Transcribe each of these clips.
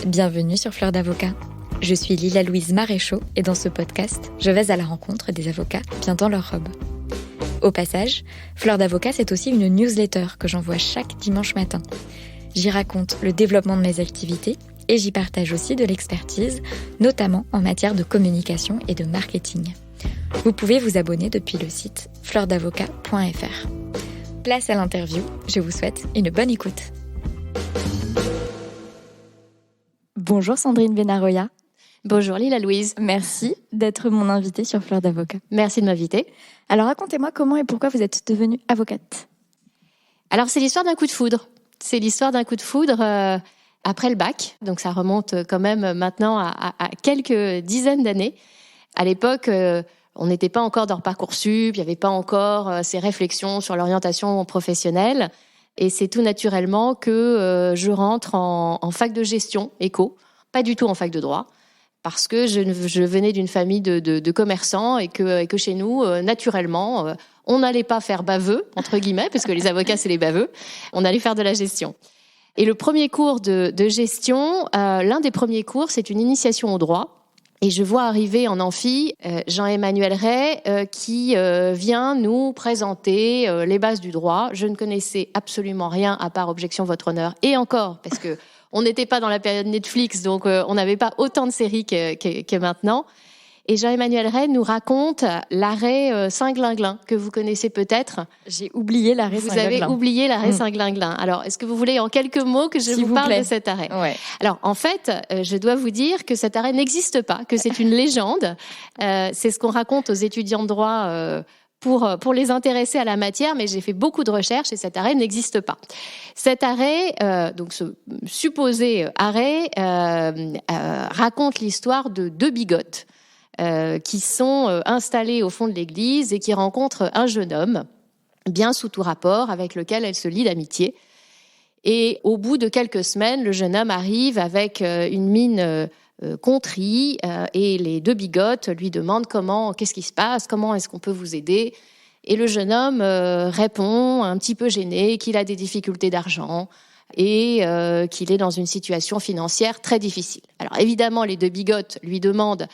Bienvenue sur Fleur d'Avocat. Je suis Lila-Louise Maréchaux et dans ce podcast, je vais à la rencontre des avocats bien dans leur robe. Au passage, Fleur d'Avocat, c'est aussi une newsletter que j'envoie chaque dimanche matin. J'y raconte le développement de mes activités et j'y partage aussi de l'expertise, notamment en matière de communication et de marketing. Vous pouvez vous abonner depuis le site fleurdavocat.fr. Place à l'interview, je vous souhaite une bonne écoute. Bonjour Sandrine Benaroya. Bonjour Lila-Louise. Merci d'être mon invitée sur Fleur d'Avocat. Merci de m'inviter. Alors racontez-moi comment et pourquoi vous êtes devenue avocate. Alors c'est l'histoire d'un coup de foudre. C'est l'histoire d'un coup de foudre après le bac. Donc ça remonte quand même maintenant à quelques dizaines d'années. À l'époque, on n'était pas encore dans Parcoursup, il n'y avait pas encore ces réflexions sur l'orientation professionnelle. Et c'est tout naturellement que je rentre en fac de gestion, éco, pas du tout en fac de droit, parce que je venais d'une famille de commerçants et que chez nous, naturellement, on n'allait pas faire baveux, entre guillemets, parce que les avocats, c'est les baveux, on allait faire de la gestion. Et le premier cours de gestion, l'un des premiers cours, c'est une initiation au droit. Et je vois arriver en amphi Jean-Emmanuel Ray qui vient nous présenter les bases du droit. Je ne connaissais absolument rien à part Objection votre honneur. Et encore, parce que on n'était pas dans la période Netflix, donc on n'avait pas autant de séries que maintenant. Et Jean-Emmanuel Ray nous raconte l'arrêt Saint-Glinglin, que vous connaissez peut-être. J'ai oublié l'arrêt Saint-Glinglin. Vous avez oublié l'arrêt Saint-Glinglin. Alors, est-ce que vous voulez en quelques mots que je vous parle de cet arrêt ? Ouais. Alors, en fait, je dois vous dire que cet arrêt n'existe pas, que c'est une légende. C'est ce qu'on raconte aux étudiants de droit pour les intéresser à la matière, mais j'ai fait beaucoup de recherches et cet arrêt n'existe pas. Cet arrêt, donc ce supposé arrêt, raconte l'histoire de deux bigotes qui sont installées au fond de l'église et qui rencontrent un jeune homme, bien sous tout rapport, avec lequel elles se lient d'amitié. Et au bout de quelques semaines, le jeune homme arrive avec une mine contrit et les deux bigotes lui demandent qu'est-ce qui se passe, comment est-ce qu'on peut vous aider. Et le jeune homme répond, un petit peu gêné, qu'il a des difficultés d'argent et qu'il est dans une situation financière très difficile. Alors évidemment, les deux bigotes lui demandent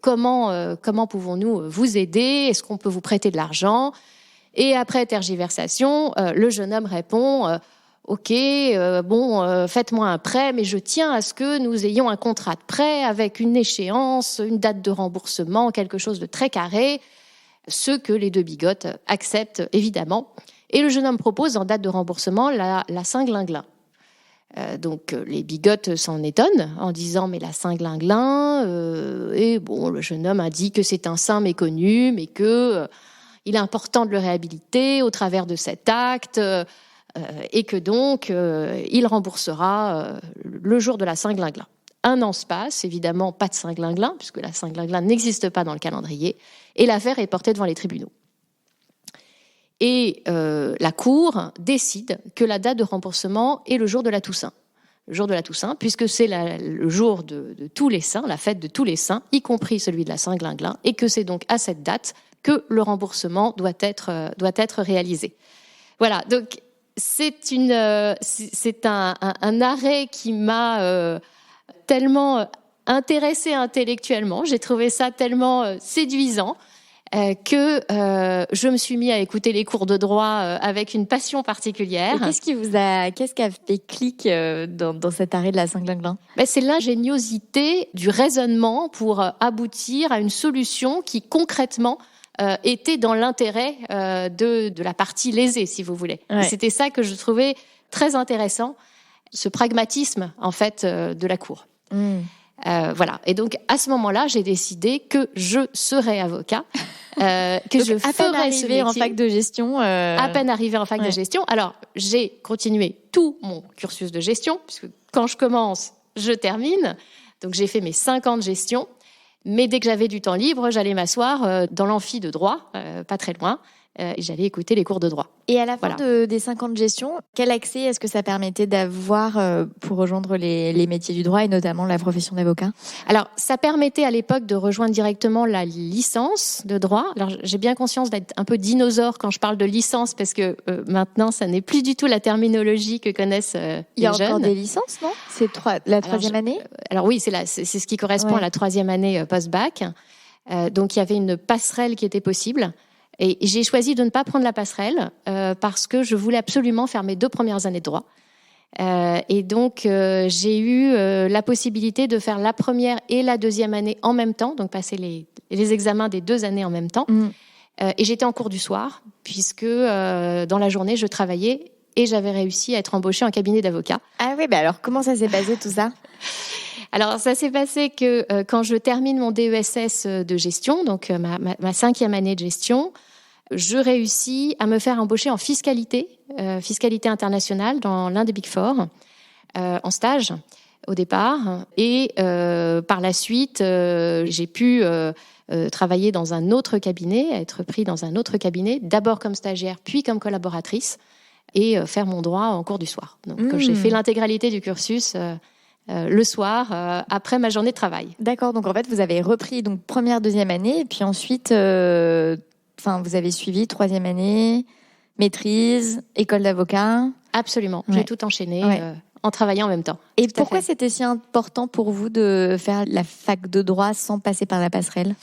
comment pouvons-nous vous aider, est-ce qu'on peut vous prêter de l'argent ? Et après tergiversation, le jeune homme répond OK, faites-moi un prêt, mais je tiens à ce que nous ayons un contrat de prêt avec une échéance, une date de remboursement, quelque chose de très carré, ce que les deux bigotes acceptent évidemment. Et le jeune homme propose en date de remboursement la Saint-Glinglin. Donc les bigotes s'en étonnent en disant mais la Saint-Glinglin et bon, le jeune homme a dit que c'est un saint méconnu, mais que il est important de le réhabiliter au travers de cet acte et que donc il remboursera le jour de la Saint-Glinglin. Un an se passe, évidemment pas de Saint-Glinglin puisque la Saint-Glinglin n'existe pas dans le calendrier et l'affaire est portée devant les tribunaux. Et la Cour décide que la date de remboursement est le jour de la Toussaint. Le jour de la Toussaint, puisque c'est le jour de tous les saints, la fête de tous les saints, y compris celui de la Saint-Glinglin, et que c'est donc à cette date que le remboursement doit être réalisé. Voilà, donc c'est un arrêt qui m'a tellement intéressée intellectuellement, j'ai trouvé ça tellement séduisant, que je me suis mis à écouter les cours de droit avec une passion particulière. Et qu'est-ce qui a fait clic dans cet arrêt de la Saint-Glinglin ? C'est l'ingéniosité du raisonnement pour aboutir à une solution qui concrètement était dans l'intérêt de la partie lésée, si vous voulez. Ouais. C'était ça que je trouvais très intéressant, ce pragmatisme en fait de la Cour. Voilà. Et donc, à ce moment-là, j'ai décidé que je serais avocat, que je ferais ce métier. En fac de gestion. À peine arrivée en fac de gestion. Alors, j'ai continué tout mon cursus de gestion, puisque quand je commence, je termine. Donc, j'ai fait mes 5 ans de gestion. Mais dès que j'avais du temps libre, j'allais m'asseoir dans l'amphi de droit, pas très loin. et j'allais écouter les cours de droit. Et à la fin des 5 ans de gestion, quel accès est-ce que ça permettait d'avoir pour rejoindre les métiers du droit et notamment la profession d'avocat ? Alors, ça permettait à l'époque de rejoindre directement la licence de droit. Alors, j'ai bien conscience d'être un peu dinosaure quand je parle de licence parce que maintenant, ça n'est plus du tout la terminologie que connaissent les jeunes. Il y a encore des licences, non ? C'est la troisième année ? Alors oui, c'est ce qui correspond à la troisième année post-bac. Donc, il y avait une passerelle qui était possible. Et j'ai choisi de ne pas prendre la passerelle parce que je voulais absolument faire mes 2 premières années de droit. Et donc, j'ai eu la possibilité de faire la première et la deuxième année en même temps, donc passer les examens des 2 années en même temps. Et j'étais en cours du soir, puisque dans la journée, je travaillais et j'avais réussi à être embauchée en cabinet d'avocat. Ah oui, alors comment ça s'est passé tout ça ? Alors, ça s'est passé que quand je termine mon DESS de gestion, donc ma 5e année de gestion, je réussis à me faire embaucher en fiscalité internationale dans l'un des Big Four, en stage au départ. Et par la suite, j'ai pu travailler dans un autre cabinet, être pris dans un autre cabinet, d'abord comme stagiaire, puis comme collaboratrice, et faire mon droit en cours du soir. Donc, j'ai fait l'intégralité du cursus le soir, après ma journée de travail. D'accord, donc en fait, vous avez repris donc première, deuxième année, et puis ensuite... vous avez suivi 3e année, maîtrise, école d'avocat. Absolument, j'ai tout enchaîné en travaillant en même temps. Et pourquoi c'était si important pour vous de faire la fac de droit sans passer par la passerelle ?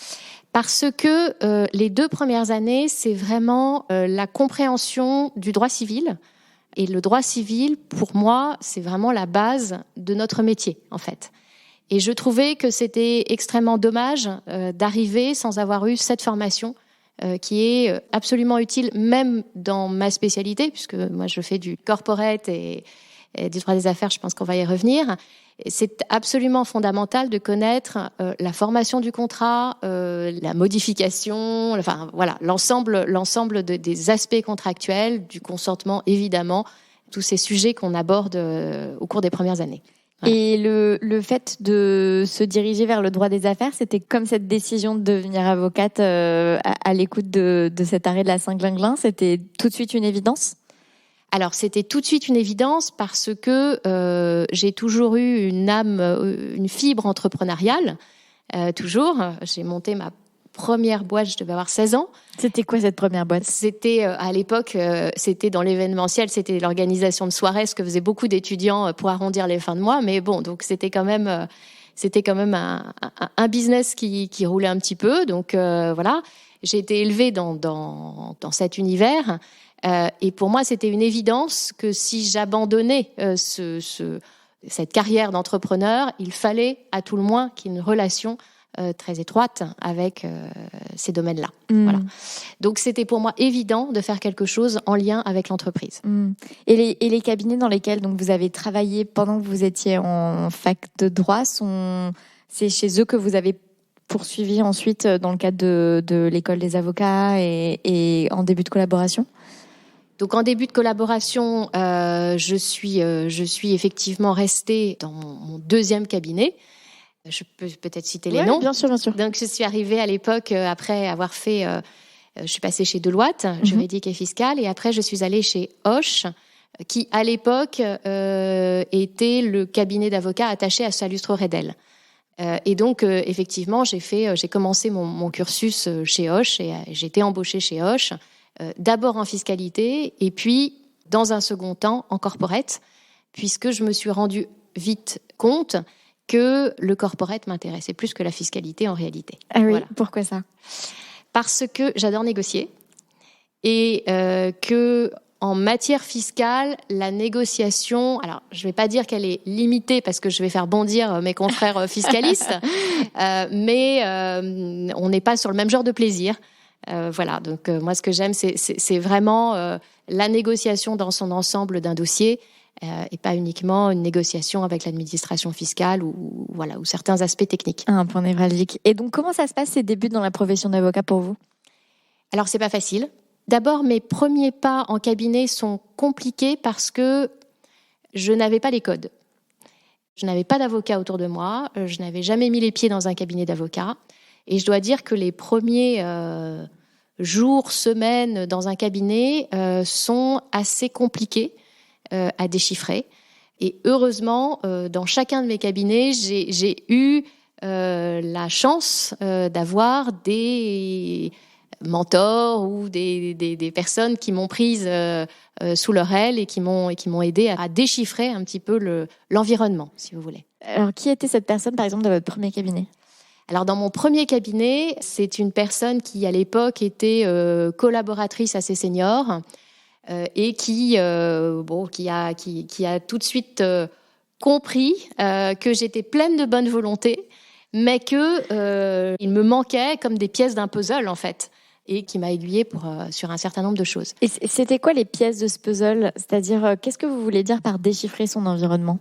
Parce que les 2 premières années, c'est vraiment la compréhension du droit civil. Et le droit civil, pour moi, c'est vraiment la base de notre métier, en fait. Et je trouvais que c'était extrêmement dommage d'arriver sans avoir eu cette formation qui est absolument utile, même dans ma spécialité, puisque moi je fais du corporate et du droit des affaires, je pense qu'on va y revenir. C'est absolument fondamental de connaître la formation du contrat, la modification, enfin voilà, l'ensemble des aspects contractuels, du consentement évidemment, tous ces sujets qu'on aborde au cours des premières années. Voilà. Et le fait de se diriger vers le droit des affaires, c'était comme cette décision de devenir avocate à l'écoute de cet arrêt de la Saint-Glinglin, c'était tout de suite une évidence ? Alors, c'était tout de suite une évidence parce que j'ai toujours eu une fibre entrepreneuriale, toujours. J'ai monté ma première boîte, je devais avoir 16 ans. C'était quoi cette première boîte ? C'était à l'époque, c'était dans l'événementiel, c'était l'organisation de soirées, ce que faisaient beaucoup d'étudiants pour arrondir les fins de mois. Mais bon, donc c'était quand même un business qui roulait un petit peu. Donc voilà, j'ai été élevée dans cet univers. Et pour moi, c'était une évidence que si j'abandonnais cette carrière d'entrepreneur, il fallait à tout le moins qu'il y ait une relation très étroite avec ces domaines-là. Voilà. Donc, c'était pour moi évident de faire quelque chose en lien avec l'entreprise. Et les cabinets dans lesquels donc, vous avez travaillé pendant que vous étiez en fac de droit, c'est chez eux que vous avez poursuivi ensuite dans le cadre de l'école des avocats et en début de collaboration ? Donc en début de collaboration, je suis effectivement restée dans mon 2e cabinet. Je peux peut-être citer les noms. Bien sûr, bien sûr. Donc je suis arrivée à l'époque après avoir fait, je suis passée chez Deloitte, juridique et fiscale, et après je suis allée chez Hoche, qui à l'époque était le cabinet d'avocats attaché à Sallustre Redel. Et donc effectivement, j'ai commencé mon cursus chez Hoche et j'ai été embauchée chez Hoche. D'abord en fiscalité et puis, dans un second temps, en corporate, puisque je me suis rendu vite compte que le corporate m'intéressait plus que la fiscalité en réalité. Ah oui, voilà. Pourquoi ça ? Parce que j'adore négocier et que en matière fiscale, la négociation, alors je ne vais pas dire qu'elle est limitée parce que je vais faire bondir mes confrères fiscalistes, mais on n'est pas sur le même genre de plaisir. Voilà, donc moi ce que j'aime c'est vraiment la négociation dans son ensemble d'un dossier et pas uniquement une négociation avec l'administration fiscale ou certains aspects techniques. Un point névralgique. Et donc comment ça se passe ces débuts dans la profession d'avocat pour vous ? Alors c'est pas facile. D'abord mes premiers pas en cabinet sont compliqués parce que je n'avais pas les codes. Je n'avais pas d'avocat autour de moi, je n'avais jamais mis les pieds dans un cabinet d'avocat. Et je dois dire que les premiers jours, semaines dans un cabinet sont assez compliqués à déchiffrer. Et heureusement, dans chacun de mes cabinets, j'ai eu la chance d'avoir des mentors ou des personnes qui m'ont prise sous leur aile et qui m'ont aidé à déchiffrer un petit peu l'environnement, si vous voulez. Alors, qui était cette personne, par exemple, dans votre premier cabinet ? Alors, dans mon premier cabinet, c'est une personne qui, à l'époque, était collaboratrice assez senior et qui a tout de suite compris que j'étais pleine de bonne volonté, mais que il me manquait comme des pièces d'un puzzle, en fait, et qui m'a aiguillée sur un certain nombre de choses. Et c'était quoi les pièces de ce puzzle ? C'est-à-dire, qu'est-ce que vous voulez dire par déchiffrer son environnement ?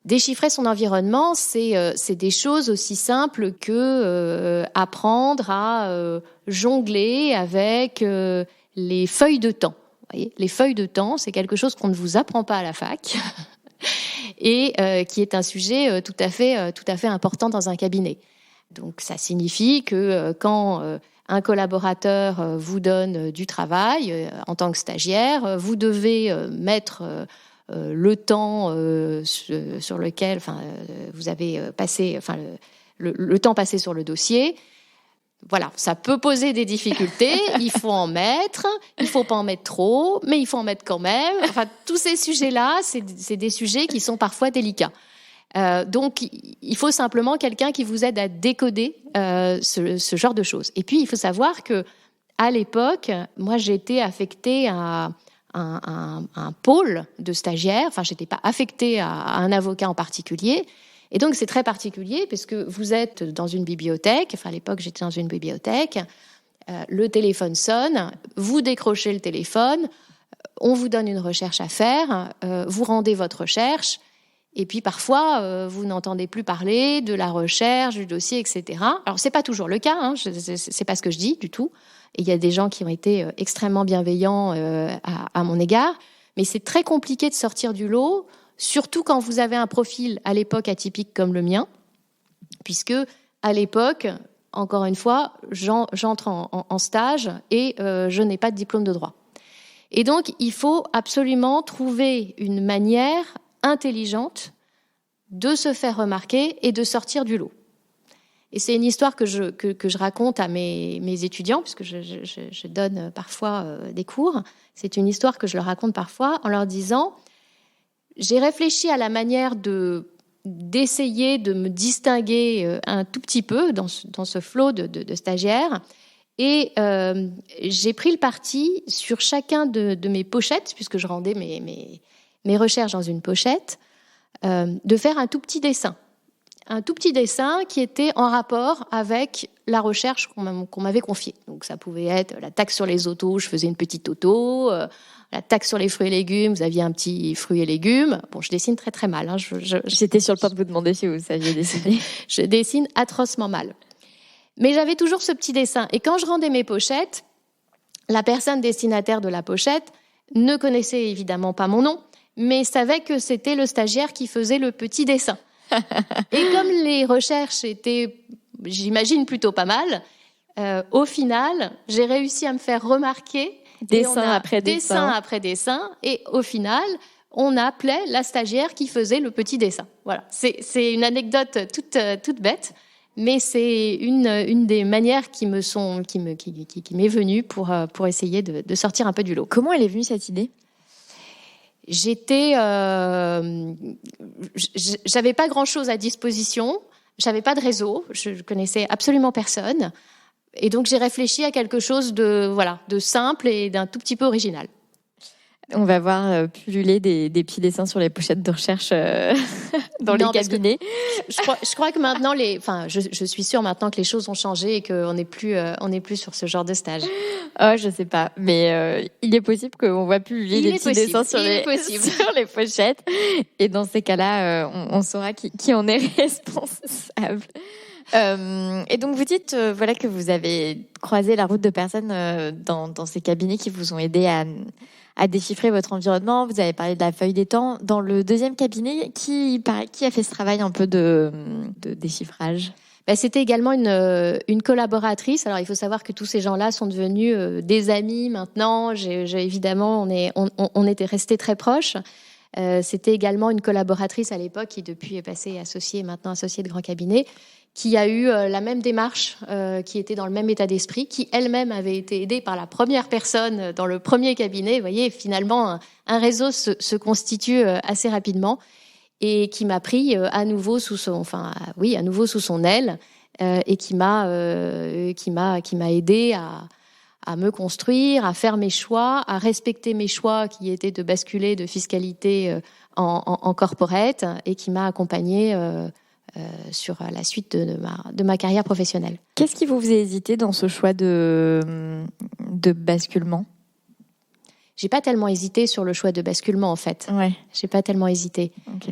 Déchiffrer son environnement, c'est des choses aussi simples que apprendre à jongler avec les feuilles de temps. Vous voyez, les feuilles de temps, c'est quelque chose qu'on ne vous apprend pas à la fac et qui est un sujet tout à fait important dans un cabinet. Donc, ça signifie que quand un collaborateur vous donne du travail en tant que stagiaire, vous devez mettre le temps sur lequel vous avez passé, le temps passé sur le dossier. Voilà, ça peut poser des difficultés, il faut en mettre, il faut pas en mettre trop, mais il faut en mettre quand même. Enfin, tous ces sujets-là, c'est des sujets qui sont parfois délicats. Donc, il faut simplement quelqu'un qui vous aide à décoder ce genre de choses. Et puis, il faut savoir que à l'époque, moi, j'étais affectée à un pôle de stagiaires. Enfin, j'étais pas affectée à un avocat en particulier. Et donc, c'est très particulier parce que vous êtes dans une bibliothèque. Enfin, à l'époque, j'étais dans une bibliothèque. Le téléphone sonne. Vous décrochez le téléphone. On vous donne une recherche à faire. Vous rendez votre recherche. Et puis, parfois, vous n'entendez plus parler de la recherche, du dossier, etc. Alors, c'est pas toujours le cas. C'est pas ce que je dis du tout. Et il y a des gens qui ont été extrêmement bienveillants à mon égard. Mais c'est très compliqué de sortir du lot, surtout quand vous avez un profil à l'époque atypique comme le mien, puisque à l'époque, encore une fois, j'entre en stage et je n'ai pas de diplôme de droit. Et donc, il faut absolument trouver une manière intelligente de se faire remarquer et de sortir du lot. Et c'est une histoire que je raconte à mes étudiants, puisque je donne parfois des cours. C'est une histoire que je leur raconte parfois en leur disant « J'ai réfléchi à la manière d'essayer de me distinguer un tout petit peu dans ce flot de stagiaires. Et j'ai pris le parti sur chacun de mes pochettes, puisque je rendais mes recherches dans une pochette, de faire un tout petit dessin. Un tout petit dessin qui était en rapport avec la recherche qu'on m'avait confiée. Donc ça pouvait être la taxe sur les autos, je faisais une petite auto, la taxe sur les fruits et légumes, vous aviez un petit fruit et légumes. Bon, je dessine très très mal. J'étais sur le point de vous demander si vous saviez dessiner. Je dessine atrocement mal. Mais j'avais toujours ce petit dessin. Et quand je rendais mes pochettes, la personne destinataire de la pochette ne connaissait évidemment pas mon nom, mais savait que c'était le stagiaire qui faisait le petit dessin. Et comme les recherches étaient, j'imagine, plutôt pas mal, au final, j'ai réussi à me faire remarquer dessin après dessin, et au final, on appelait la stagiaire qui faisait le petit dessin. Voilà, c'est une anecdote toute bête, mais c'est une des manières qui m'est venue pour essayer de sortir un peu du lot. Comment elle est venue cette idée ? J'avais pas grand-chose à disposition, j'avais pas de réseau, je connaissais absolument personne, et donc j'ai réfléchi à quelque chose de simple et d'un tout petit peu original. On va voir pulluler des petits dessins sur les pochettes de recherche dans les cabinets. Je crois que maintenant, je suis sûre maintenant que les choses ont changé et qu'on n'est plus sur ce genre de stage. Oh, je sais pas, mais il est possible qu'on voit pulluler des petits dessins sur les pochettes. Et dans ces cas-là, on saura qui en est responsable. Et donc vous dites que vous avez croisé la route de personnes dans ces cabinets qui vous ont aidé à déchiffrer votre environnement. Vous avez parlé de la feuille des temps. Dans le deuxième cabinet, qui a fait ce travail un peu de déchiffrage ? C'était également une collaboratrice. Alors, il faut savoir que tous ces gens-là sont devenus des amis maintenant. Évidemment, on était restés très proches. C'était également une collaboratrice à l'époque qui, depuis, est passée maintenant associée de grand cabinet, qui a eu la même démarche, qui était dans le même état d'esprit, qui elle-même avait été aidée par la première personne dans le premier cabinet. Vous voyez, finalement, un réseau se constitue assez rapidement. Et qui m'a pris à nouveau sous son aile et qui m'a aidé à me construire, à faire mes choix, à respecter mes choix qui étaient de basculer de fiscalité en corporate et qui m'a accompagnée sur la suite de ma carrière professionnelle. Qu'est-ce qui vous faisait hésiter dans ce choix de basculement ? J'ai pas tellement hésité sur le choix de basculement, en fait. Ouais. J'ai pas tellement hésité. Okay.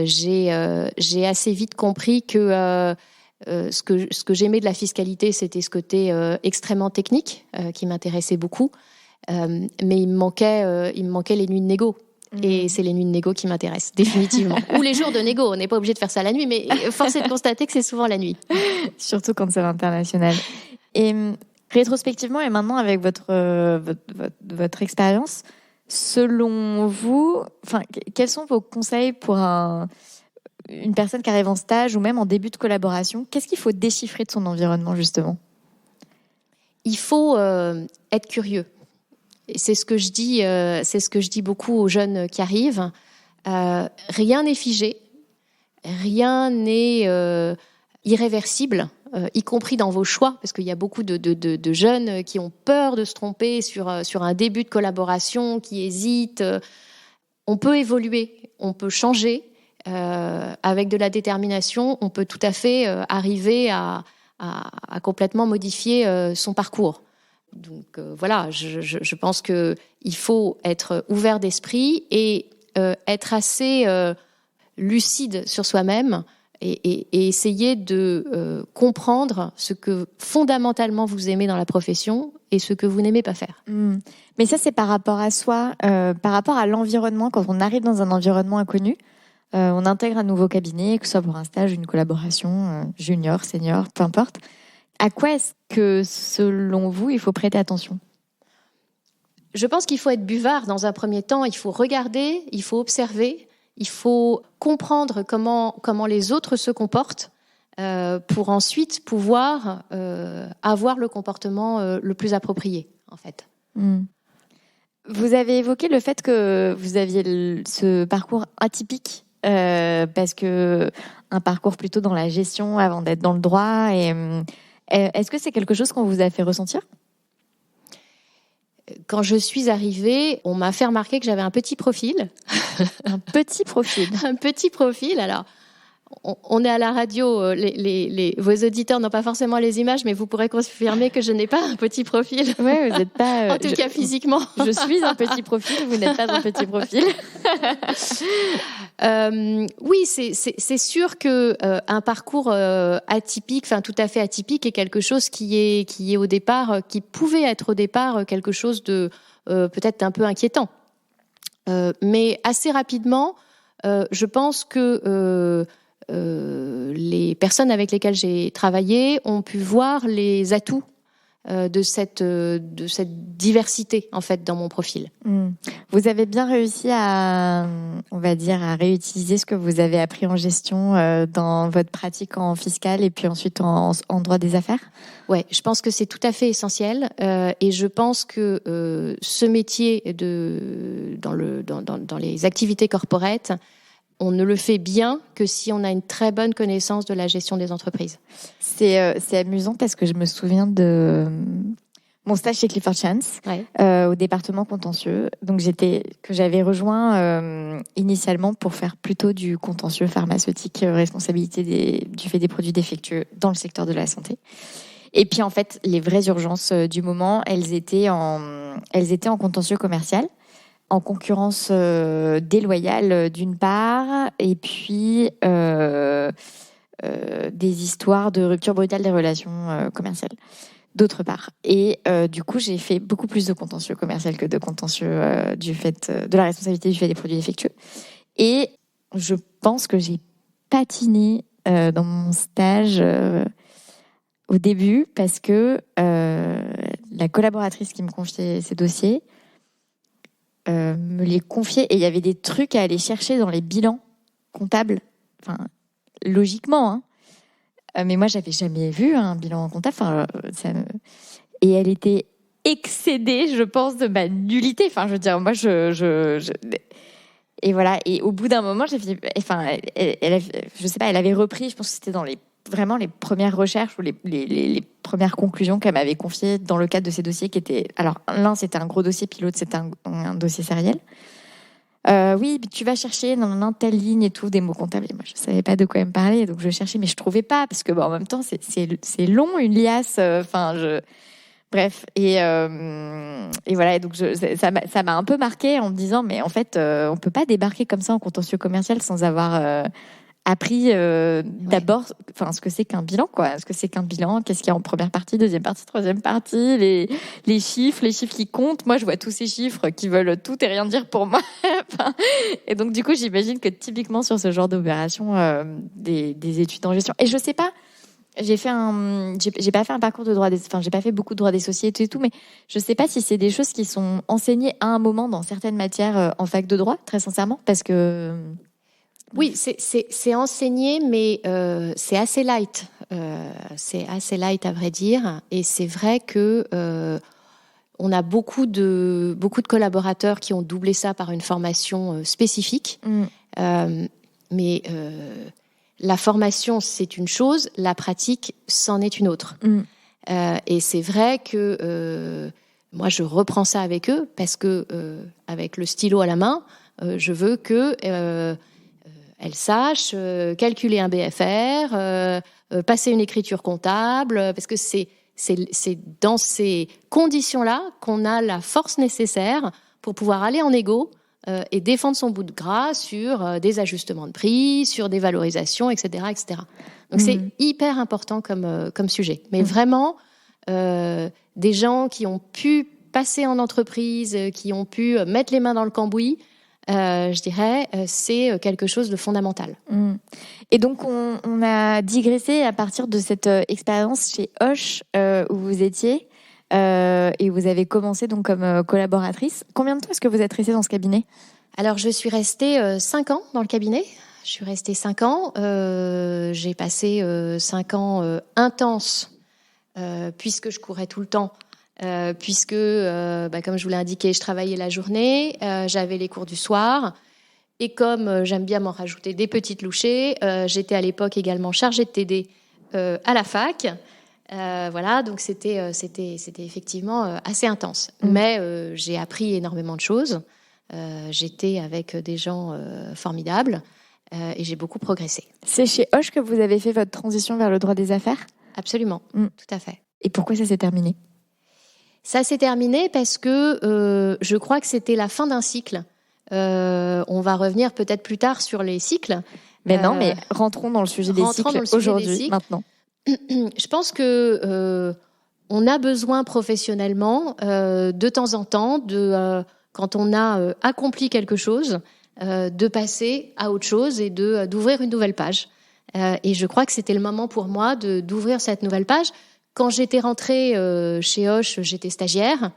J'ai assez vite compris que ce que j'aimais de la fiscalité, c'était ce côté extrêmement technique qui m'intéressait beaucoup. Mais il me manquait les nuits de négo. Et c'est les nuits de négo qui m'intéressent, définitivement. Ou les jours de négo. On n'est pas obligé de faire ça la nuit, mais force est de constater que c'est souvent la nuit. Surtout quand c'est l'international. Et rétrospectivement, et maintenant avec votre expérience, selon vous, quels sont vos conseils pour une personne qui arrive en stage ou même en début de collaboration ? Qu'est-ce qu'il faut déchiffrer de son environnement, justement ? Il faut être curieux. Et c'est ce que je dis beaucoup aux jeunes qui arrivent. Rien n'est figé, rien n'est irréversible. Y compris dans vos choix, parce qu'il y a beaucoup de jeunes qui ont peur de se tromper sur un début de collaboration, qui hésitent. On peut évoluer, on peut changer. Avec de la détermination, on peut tout à fait arriver à complètement modifier son parcours. Donc voilà, je pense qu'il faut être ouvert d'esprit et être assez lucide sur soi-même. Et essayer de comprendre ce que fondamentalement vous aimez dans la profession et ce que vous n'aimez pas faire. Mais ça, c'est par rapport à soi, par rapport à l'environnement. Quand on arrive dans un environnement inconnu, on intègre un nouveau cabinet, que ce soit pour un stage, une collaboration, junior, senior, peu importe. À quoi est-ce que, selon vous, il faut prêter attention ? Je pense qu'il faut être buvard dans un premier temps. Il faut regarder, il faut observer. Il faut comprendre comment les autres se comportent pour ensuite pouvoir avoir le comportement le plus approprié, en fait. Vous avez évoqué le fait que vous aviez ce parcours atypique, parce que un parcours plutôt dans la gestion avant d'être dans le droit. Est-ce que c'est quelque chose qu'on vous a fait ressentir ? Quand je suis arrivée, on m'a fait remarquer que j'avais un petit profil. Un petit profil. Un petit profil. Alors, on est à la radio, vos auditeurs n'ont pas forcément les images, mais vous pourrez confirmer que je n'ai pas un petit profil. Oui, vous n'êtes pas... en tout cas, physiquement. Je suis un petit profil, vous n'êtes pas un petit profil. Oui, c'est sûr que un parcours atypique, tout à fait atypique, est quelque chose qui est au départ, qui pouvait être au départ quelque chose de peut-être un peu inquiétant. Mais assez rapidement, je pense que les personnes avec lesquelles j'ai travaillé ont pu voir les atouts de cette diversité, en fait, dans mon profil. Vous avez bien réussi à réutiliser ce que vous avez appris en gestion dans votre pratique en fiscal et puis ensuite en droit des affaires ? Ouais, je pense que c'est tout à fait essentiel et je pense que ce métier dans les activités corporate, on ne le fait bien que si on a une très bonne connaissance de la gestion des entreprises. C'est amusant parce que je me souviens de mon stage chez Clifford Chance, au département contentieux. Donc que j'avais rejoint initialement pour faire plutôt du contentieux pharmaceutique, responsabilité du fait des produits défectueux dans le secteur de la santé. Et puis en fait, les vraies urgences du moment, elles étaient en contentieux commercial, en concurrence déloyale d'une part, et puis des histoires de rupture brutale des relations commerciales d'autre part. Et du coup, j'ai fait beaucoup plus de contentieux commercial que de contentieux du fait de la responsabilité du fait des produits défectueux. Et je pense que j'ai patiné dans mon stage au début parce que la collaboratrice qui me confiait ces dossiers me les confiait et il y avait des trucs à aller chercher dans les bilans comptables, enfin, logiquement, hein. Mais moi, j'avais jamais vu un bilan comptable. Enfin, et elle était excédée, je pense, de ma nullité. Enfin, je veux dire, moi, et voilà. Et au bout d'un moment, j'ai fait, enfin, je sais pas, elle avait repris. Je pense que c'était dans vraiment les premières recherches ou les premières conclusions qu'elle m'avait confiées dans le cadre de ces dossiers qui étaient. Alors, l'un, c'était un gros dossier, puis l'autre, c'était un dossier sériel. Oui, tu vas chercher dans telle ligne et tout, des mots comptables. Et moi, je savais pas de quoi elle me parlait, donc je cherchais, mais je trouvais pas, parce que en même temps, c'est long, une liasse. Bref. Et voilà. Et donc, ça m'a un peu marqué en me disant, mais en fait, on peut pas débarquer comme ça en contentieux commercial sans avoir appris d'abord ce que c'est qu'un bilan, quoi. Ce que c'est qu'un bilan, qu'est-ce qu'il y a en première partie, deuxième partie, troisième partie, les chiffres qui comptent. Moi, je vois tous ces chiffres qui veulent tout et rien dire pour moi. Et donc, du coup, j'imagine que typiquement sur ce genre d'opération, des études en gestion. Et je sais pas, j'ai pas fait un parcours de droit j'ai pas fait beaucoup de droit des sociétés et tout, mais je sais pas si c'est des choses qui sont enseignées à un moment dans certaines matières en fac de droit, très sincèrement, parce que... Oui, c'est enseigné, mais c'est assez light. C'est assez light, à vrai dire. Et c'est vrai que on a beaucoup de collaborateurs qui ont doublé ça par une formation spécifique. Mais la formation, c'est une chose. La pratique, c'en est une autre. Et c'est vrai que moi, je reprends ça avec eux parce que, avec le stylo à la main, je veux que... elle sache calculer un BFR, passer une écriture comptable, parce que c'est dans ces conditions-là qu'on a la force nécessaire pour pouvoir aller en égo et défendre son bout de gras sur des ajustements de prix, sur des valorisations, etc., etc. Donc c'est hyper important comme sujet. Mais vraiment, des gens qui ont pu passer en entreprise, qui ont pu mettre les mains dans le cambouis, je dirais, c'est quelque chose de fondamental. Et donc, on a digressé à partir de cette expérience chez Hoche, où vous étiez, et vous avez commencé donc comme collaboratrice. Combien de temps est-ce que vous êtes restée dans ce cabinet ? Alors, je suis restée 5 ans dans le cabinet. Je suis restée 5 ans. J'ai passé 5 ans intenses, puisque je courais tout le temps. Puisque, comme je vous l'ai indiqué, je travaillais la journée, j'avais les cours du soir, et comme j'aime bien m'en rajouter des petites louchées, j'étais à l'époque également chargée de TD à la fac. Voilà, donc c'était effectivement assez intense. Mais j'ai appris énormément de choses. J'étais avec des gens formidables et j'ai beaucoup progressé. C'est chez Hoche que vous avez fait votre transition vers le droit des affaires ? Absolument, tout à fait. Et pourquoi ça s'est terminé ? Ça s'est terminé parce que je crois que c'était la fin d'un cycle. On va revenir peut-être plus tard sur les cycles. Mais non, mais rentrons dans le sujet des cycles aujourd'hui, maintenant. Je pense que on a besoin professionnellement, de temps en temps, quand on a accompli quelque chose, de passer à autre chose et d'ouvrir une nouvelle page. Et je crois que c'était le moment pour moi d'ouvrir cette nouvelle page. Quand j'étais rentrée chez Hoche, j'étais stagiaire.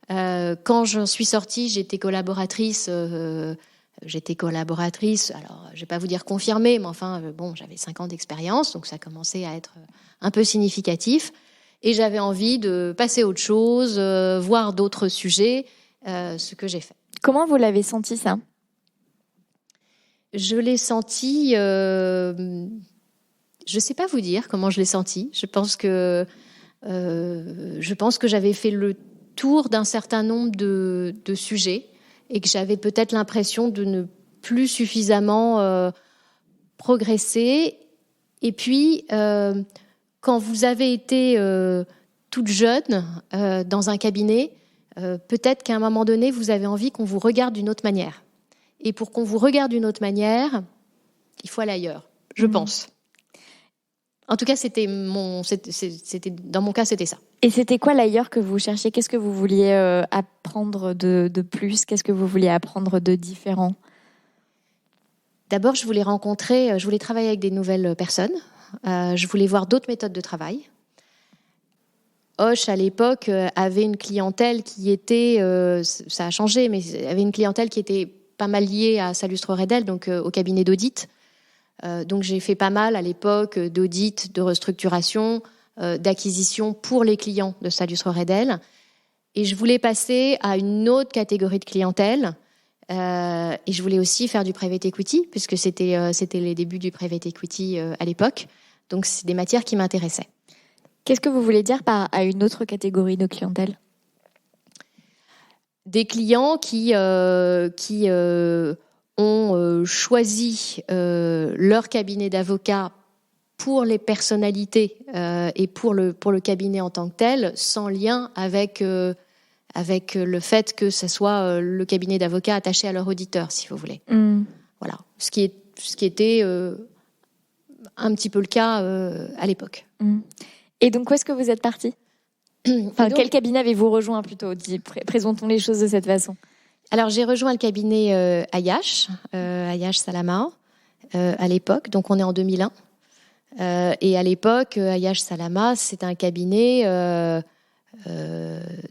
Quand j'en suis sortie, j'étais collaboratrice. Alors, je vais pas vous dire confirmée, mais enfin, j'avais 5 ans d'expérience, donc ça commençait à être un peu significatif. Et j'avais envie de passer à autre chose, voir d'autres sujets, ce que j'ai fait. Comment vous l'avez senti, ça ? Je l'ai senti... je sais pas vous dire comment je l'ai senti. Je pense que j'avais fait le tour d'un certain nombre de sujets et que j'avais peut-être l'impression de ne plus suffisamment progresser. Et puis, quand vous avez été toute jeune dans un cabinet, peut-être qu'à un moment donné, vous avez envie qu'on vous regarde d'une autre manière. Et pour qu'on vous regarde d'une autre manière, il faut aller ailleurs, je pense. En tout cas, dans mon cas, c'était ça. Et c'était quoi l'ailleurs que vous cherchiez ? Qu'est-ce que vous vouliez apprendre de plus ? Qu'est-ce que vous vouliez apprendre de différent ? D'abord, je voulais travailler avec des nouvelles personnes. Je voulais voir d'autres méthodes de travail. Hoche, à l'époque, avait une clientèle qui était, ça a changé, mais avait une clientèle qui était pas mal liée à Salustro Redel, donc au cabinet d'audit. Donc j'ai fait pas mal à l'époque d'audit, de restructuration, d'acquisition pour les clients de Salustro Redel. Et je voulais passer à une autre catégorie de clientèle. Et je voulais aussi faire du private equity, puisque c'était les débuts du private equity à l'époque. Donc, c'est des matières qui m'intéressaient. Qu'est-ce que vous voulez dire par à une autre catégorie de clientèle ? Des clients qui ont choisi leur cabinet d'avocat pour les personnalités et pour le cabinet en tant que tel, sans lien avec le fait que ce soit le cabinet d'avocats attaché à leur auditeur, si vous voulez. Voilà. Ce qui était un petit peu le cas à l'époque. Et donc, où est-ce que vous êtes partie ? Quel cabinet avez-vous rejoint plutôt ? Présentons les choses de cette façon. Alors, j'ai rejoint le cabinet Ayash Salama, à l'époque. Donc, on est en 2001. Et à l'époque, Ayash Salama, c'est un cabinet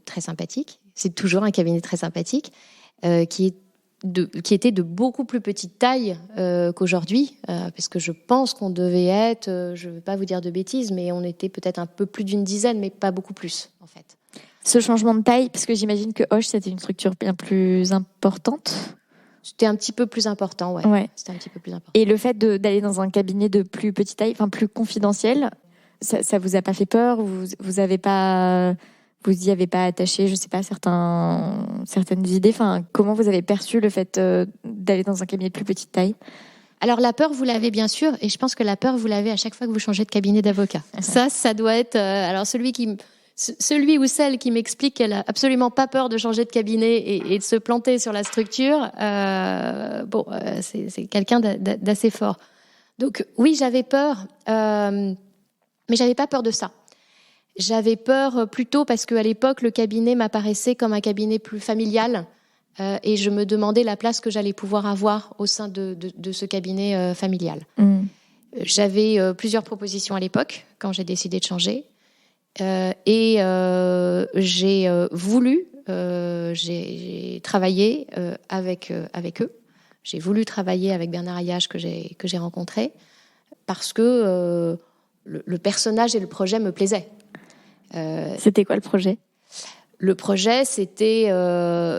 très sympathique. C'est toujours un cabinet très sympathique qui était de beaucoup plus petite taille qu'aujourd'hui, parce que je pense qu'on devait être, je ne vais pas vous dire de bêtises, mais on était peut-être un peu plus d'une dizaine, mais pas beaucoup plus, en fait. Ce changement de taille, parce que j'imagine que Hoche, c'était une structure bien plus importante. C'était un petit peu plus important, ouais. C'était un petit peu plus important. Et le fait d'aller dans un cabinet de plus petite taille, plus confidentiel, ça vous a pas fait peur ? Vous avez pas... Vous y avez pas attaché, je sais pas, certaines idées. Comment vous avez perçu le fait d'aller dans un cabinet de plus petite taille ? Alors la peur, vous l'avez bien sûr, et je pense que la peur, vous l'avez à chaque fois que vous changez de cabinet d'avocat. Ça doit être. Alors celui ou celle qui m'explique qu'elle a absolument pas peur de changer de cabinet et de se planter sur la structure, c'est quelqu'un d'assez fort. Donc oui, j'avais peur, mais j'avais pas peur de ça. J'avais peur plutôt parce qu'à l'époque, le cabinet m'apparaissait comme un cabinet plus familial et je me demandais la place que j'allais pouvoir avoir au sein de ce cabinet familial. J'avais plusieurs propositions à l'époque quand j'ai décidé de changer et j'ai travaillé avec eux. J'ai voulu travailler avec Bernard Ayache que j'ai rencontré parce que le personnage et le projet me plaisaient. C'était quoi le projet ? Le projet, c'était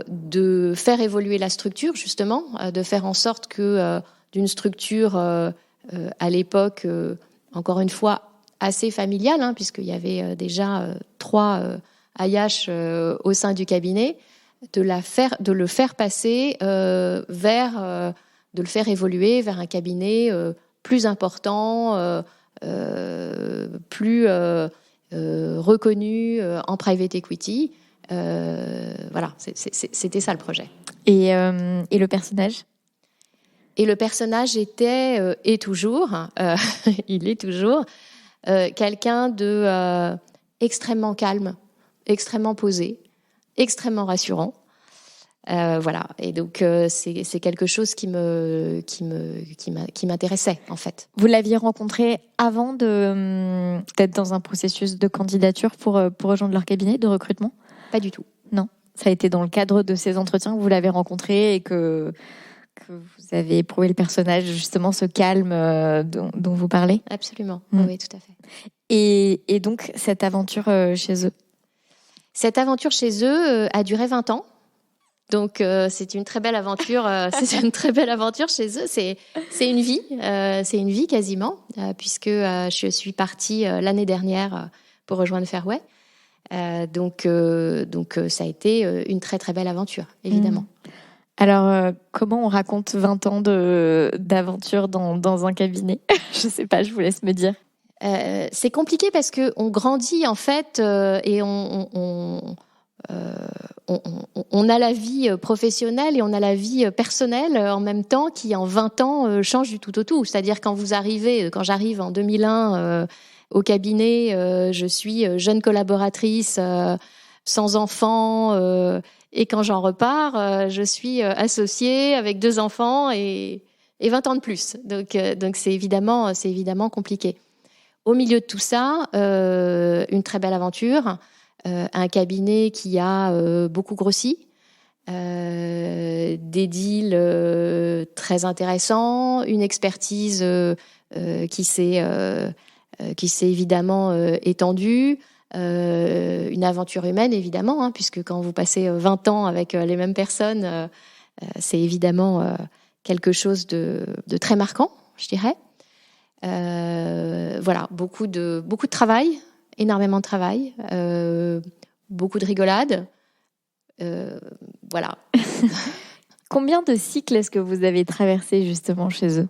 de faire évoluer la structure, justement, de faire en sorte que d'une structure, à l'époque, encore une fois, assez familiale, puisqu'il y avait déjà 3 Ayache au sein du cabinet, de le faire passer de le faire évoluer vers un cabinet plus important, plus reconnu en private equity. Voilà, c'était ça le projet. Et le personnage ? Et le personnage était et toujours, il est toujours quelqu'un de extrêmement calme, extrêmement posé, extrêmement rassurant. Voilà, et donc c'est quelque chose qui m'intéressait en fait. Vous l'aviez rencontré avant d'être dans un processus de candidature pour rejoindre leur cabinet de recrutement ? Pas du tout. Non, ça a été dans le cadre de ces entretiens que vous l'avez rencontré et que vous avez éprouvé le personnage, justement ce calme dont vous parlez ? Absolument, oui, tout à fait. Et donc cette aventure chez eux ? Cette aventure chez eux a duré 20 ans. Donc c'est une très belle aventure. C'est une très belle aventure chez eux. C'est une vie quasiment, puisque je suis partie l'année dernière pour rejoindre Fairway. Donc ça a été une très très belle aventure, évidemment. Alors comment on raconte 20 ans d'aventure dans un cabinet ? Je sais pas, je vous laisse me dire. C'est compliqué parce que on grandit en fait et on a la vie professionnelle et on a la vie personnelle en même temps qui, en 20 ans, change du tout au tout. C'est-à-dire quand j'arrive en 2001 au cabinet, je suis jeune collaboratrice sans enfants et quand j'en repars, je suis associée avec 2 enfants et et 20 ans de plus. Donc c'est évidemment compliqué. Au milieu de tout ça, une très belle aventure, un cabinet qui a beaucoup grossi, des deals très intéressants, une expertise qui s'est évidemment étendue, une aventure humaine évidemment, hein, puisque quand vous passez 20 ans avec les mêmes personnes, c'est évidemment quelque chose de très marquant, je dirais. Voilà, beaucoup de travail, énormément de travail, beaucoup de rigolade. Voilà. Combien de cycles est-ce que vous avez traversé justement chez eux ?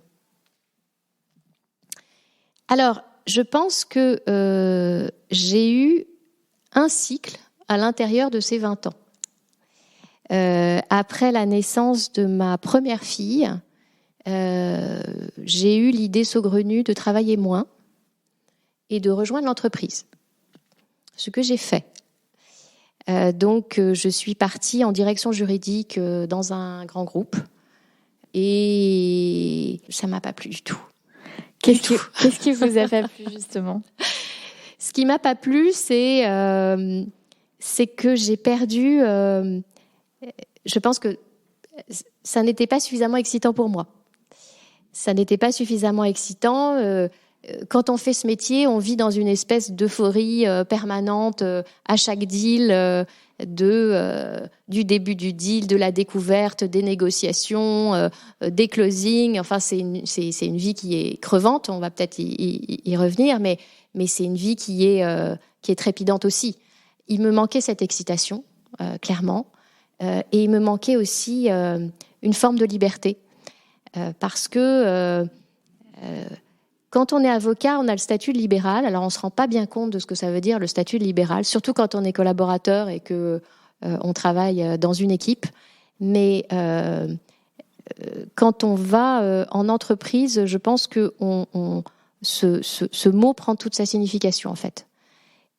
Alors, je pense que j'ai eu un cycle à l'intérieur de ces 20 ans. Après la naissance de ma première fille, j'ai eu l'idée saugrenue de travailler moins et de rejoindre l'entreprise. Ce que j'ai fait. Donc, je suis partie en direction juridique dans un grand groupe et ça m'a pas plu du tout. Qu'est-ce qui vous a pas plu justement ? Ce qui m'a pas plu, c'est que j'ai perdu. Je pense que ça n'était pas suffisamment excitant pour moi. Ça n'était pas suffisamment excitant. Quand on fait ce métier, on vit dans une espèce d'euphorie permanente à chaque deal, du début du deal, de la découverte, des négociations, des closings. Enfin, c'est une vie qui est crevante. On va peut-être y revenir, mais c'est une vie qui est trépidante aussi. Il me manquait cette excitation, clairement, et il me manquait aussi une forme de liberté, parce que quand on est avocat, on a le statut de libéral. Alors, on ne se rend pas bien compte de ce que ça veut dire, le statut de libéral, surtout quand on est collaborateur et qu'on travaille dans une équipe. Mais quand on va en entreprise, je pense que ce mot prend toute sa signification, en fait.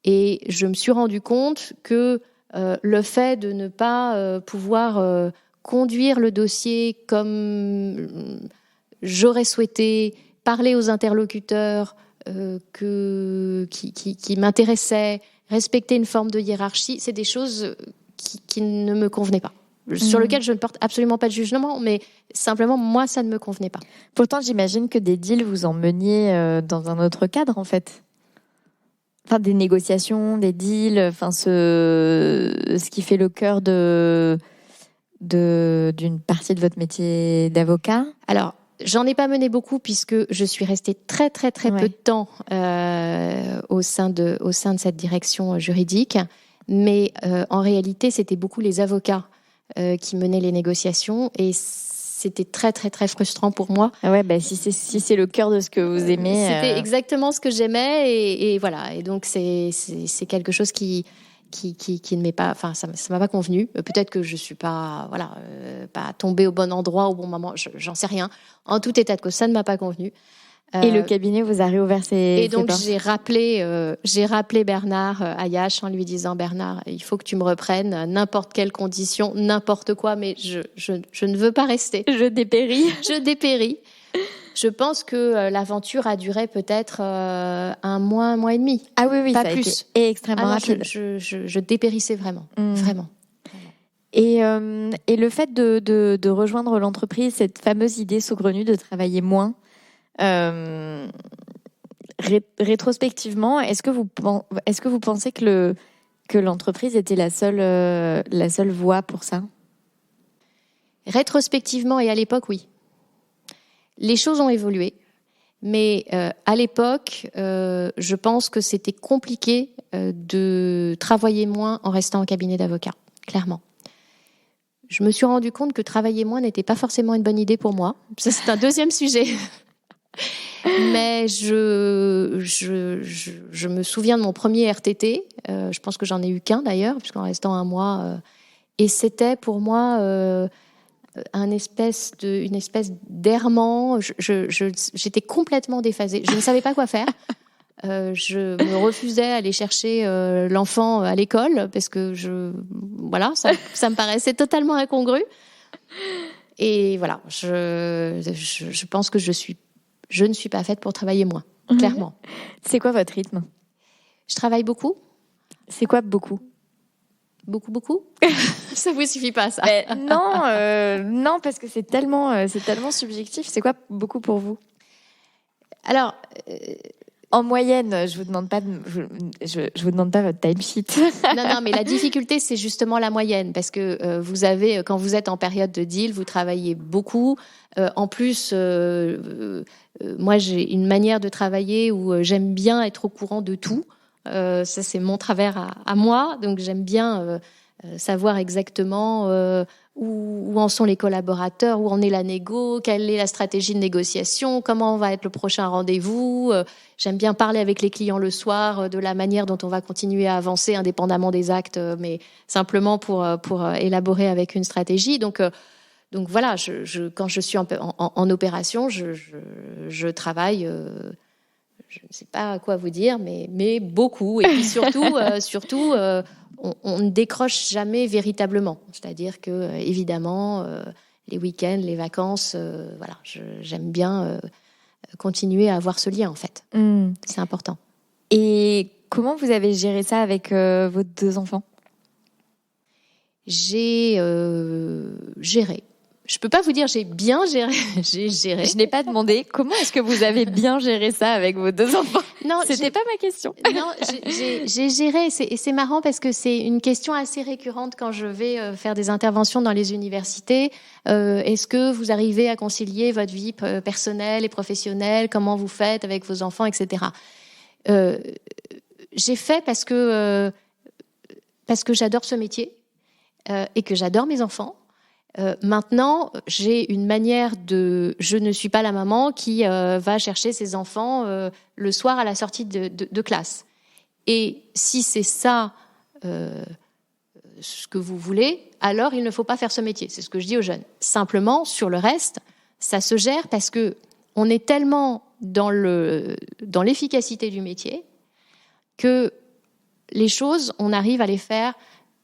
Et je me suis rendu compte que le fait de ne pas pouvoir conduire le dossier comme j'aurais souhaité, parler aux interlocuteurs qui m'intéressaient, respecter une forme de hiérarchie, c'est des choses qui ne me convenaient pas. Sur lesquelles je ne porte absolument pas de jugement, mais simplement, moi, ça ne me convenait pas. Pourtant, j'imagine que des deals, vous en meniez dans un autre cadre, en fait. Enfin, des négociations, des deals, enfin, ce qui fait le cœur d'une partie de votre métier d'avocat. Alors, j'en ai pas mené beaucoup puisque je suis restée très peu de temps au sein de cette direction juridique. Mais en réalité, c'était beaucoup les avocats qui menaient les négociations et c'était très frustrant pour moi. Ah ouais, si c'est le cœur de ce que vous aimez. C'était exactement ce que j'aimais et voilà. Et donc c'est quelque chose qui ne m'est pas, enfin ça m'a pas convenu. Peut-être que je suis pas pas tombée au bon endroit au bon moment. J'en sais rien. En tout état de cause, ça ne m'a pas convenu. Et le cabinet vous a réouvert ses donc portes. j'ai rappelé Bernard Ayache en lui disant: Bernard, il faut que tu me reprennes, n'importe quelle condition, n'importe quoi, mais je ne veux pas rester. Je dépéris. Je pense que l'aventure a duré peut-être un mois et demi. Ah oui, pas ça plus. A été extrêmement rapide. Je dépérissais vraiment, vraiment. Et le fait de rejoindre l'entreprise, cette fameuse idée saugrenue de travailler moins, rétrospectivement, est-ce que vous pensez que l'entreprise était la seule voie pour ça ? Rétrospectivement et à l'époque, oui. Les choses ont évolué, mais à l'époque, je pense que c'était compliqué de travailler moins en restant en cabinet d'avocat, clairement. Je me suis rendu compte que travailler moins n'était pas forcément une bonne idée pour moi. Ça, c'est un deuxième sujet. Mais je me souviens de mon premier RTT. Je pense que j'en ai eu qu'un d'ailleurs, puisqu'en restant un mois. Et c'était pour moi une espèce d'errement. J'étais complètement déphasée. Je ne savais pas quoi faire. Je me refusais à aller chercher l'enfant à l'école parce que ça me paraissait totalement incongru. Et voilà, je pense que je ne suis pas faite pour travailler moins, clairement. C'est quoi votre rythme ? Je travaille beaucoup. C'est quoi beaucoup ? Beaucoup Ça vous suffit pas, ça? Non, parce que c'est tellement subjectif. C'est quoi beaucoup pour vous ? Alors, en moyenne, je vous demande pas je vous demande pas votre timesheet. non, mais la difficulté, c'est justement la moyenne, parce que vous avez, quand vous êtes en période de deal, vous travaillez beaucoup. En plus, moi, j'ai une manière de travailler où j'aime bien être au courant de tout. Ça, c'est mon travers à moi. Donc, j'aime bien savoir exactement où en sont les collaborateurs, où en est la négo, quelle est la stratégie de négociation, comment va être le prochain rendez-vous. J'aime bien parler avec les clients le soir de la manière dont on va continuer à avancer indépendamment des actes, mais simplement pour élaborer avec une stratégie. Donc voilà, quand je suis en opération, je travaille... je ne sais pas quoi vous dire, mais beaucoup. Et puis surtout, on ne décroche jamais véritablement. C'est-à-dire que, évidemment, les week-ends, les vacances, voilà, j'aime bien continuer à avoir ce lien, en fait. C'est important. Et comment vous avez géré ça avec vos 2 enfants ? J'ai géré. Je peux pas vous dire j'ai bien géré. J'ai géré. Je n'ai pas demandé comment est-ce que vous avez bien géré ça avec vos 2 enfants. Non, c'était pas ma question. Non, j'ai géré. Et c'est marrant parce que c'est une question assez récurrente quand je vais faire des interventions dans les universités. Est-ce que vous arrivez à concilier votre vie personnelle et professionnelle ? Comment vous faites avec vos enfants, etc. J'ai fait parce que j'adore ce métier et que j'adore mes enfants. Maintenant, j'ai une manière je ne suis pas la maman qui va chercher ses enfants le soir à la sortie de classe. Et si c'est ça ce que vous voulez, alors il ne faut pas faire ce métier. C'est ce que je dis aux jeunes. Simplement, sur le reste, ça se gère parce que on est tellement dans l'efficacité du métier que les choses, on arrive à les faire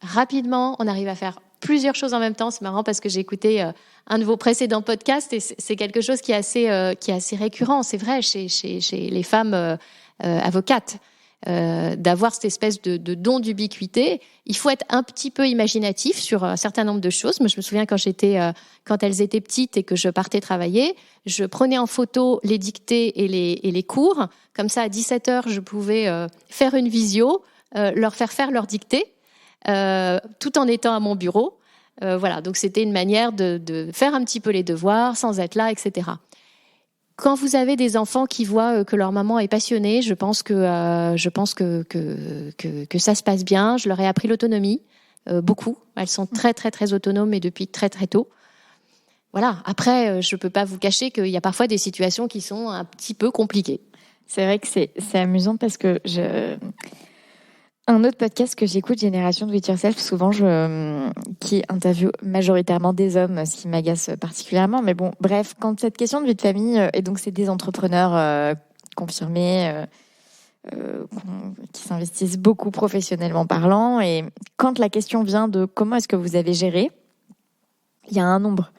rapidement, on arrive à faire plusieurs choses en même temps. C'est marrant parce que j'ai écouté un de vos précédents podcasts et c'est quelque chose qui est assez récurrent. C'est vrai chez les femmes avocates d'avoir cette espèce de don d'ubiquité. Il faut être un petit peu imaginatif sur un certain nombre de choses. Moi, je me souviens quand elles étaient petites et que je partais travailler, je prenais en photo les dictées et les cours. Comme ça, à 17h, je pouvais faire une visio, leur faire leur dictée. Tout en étant à mon bureau. Voilà, donc c'était une manière de faire un petit peu les devoirs sans être là, etc. Quand vous avez des enfants qui voient que leur maman est passionnée, je pense que ça se passe bien. Je leur ai appris l'autonomie, beaucoup. Elles sont très, très, très autonomes et depuis très, très tôt. Voilà, après, je ne peux pas vous cacher qu'il y a parfois des situations qui sont un petit peu compliquées. C'est vrai que c'est amusant parce que un autre podcast que j'écoute, Génération Do It Yourself, souvent qui interviewe majoritairement des hommes, ce qui m'agace particulièrement. Mais bon, bref, quand cette question de vie de famille, et donc c'est des entrepreneurs confirmés, qui s'investissent beaucoup professionnellement parlant, et quand la question vient de comment est-ce que vous avez géré, il y a un nombre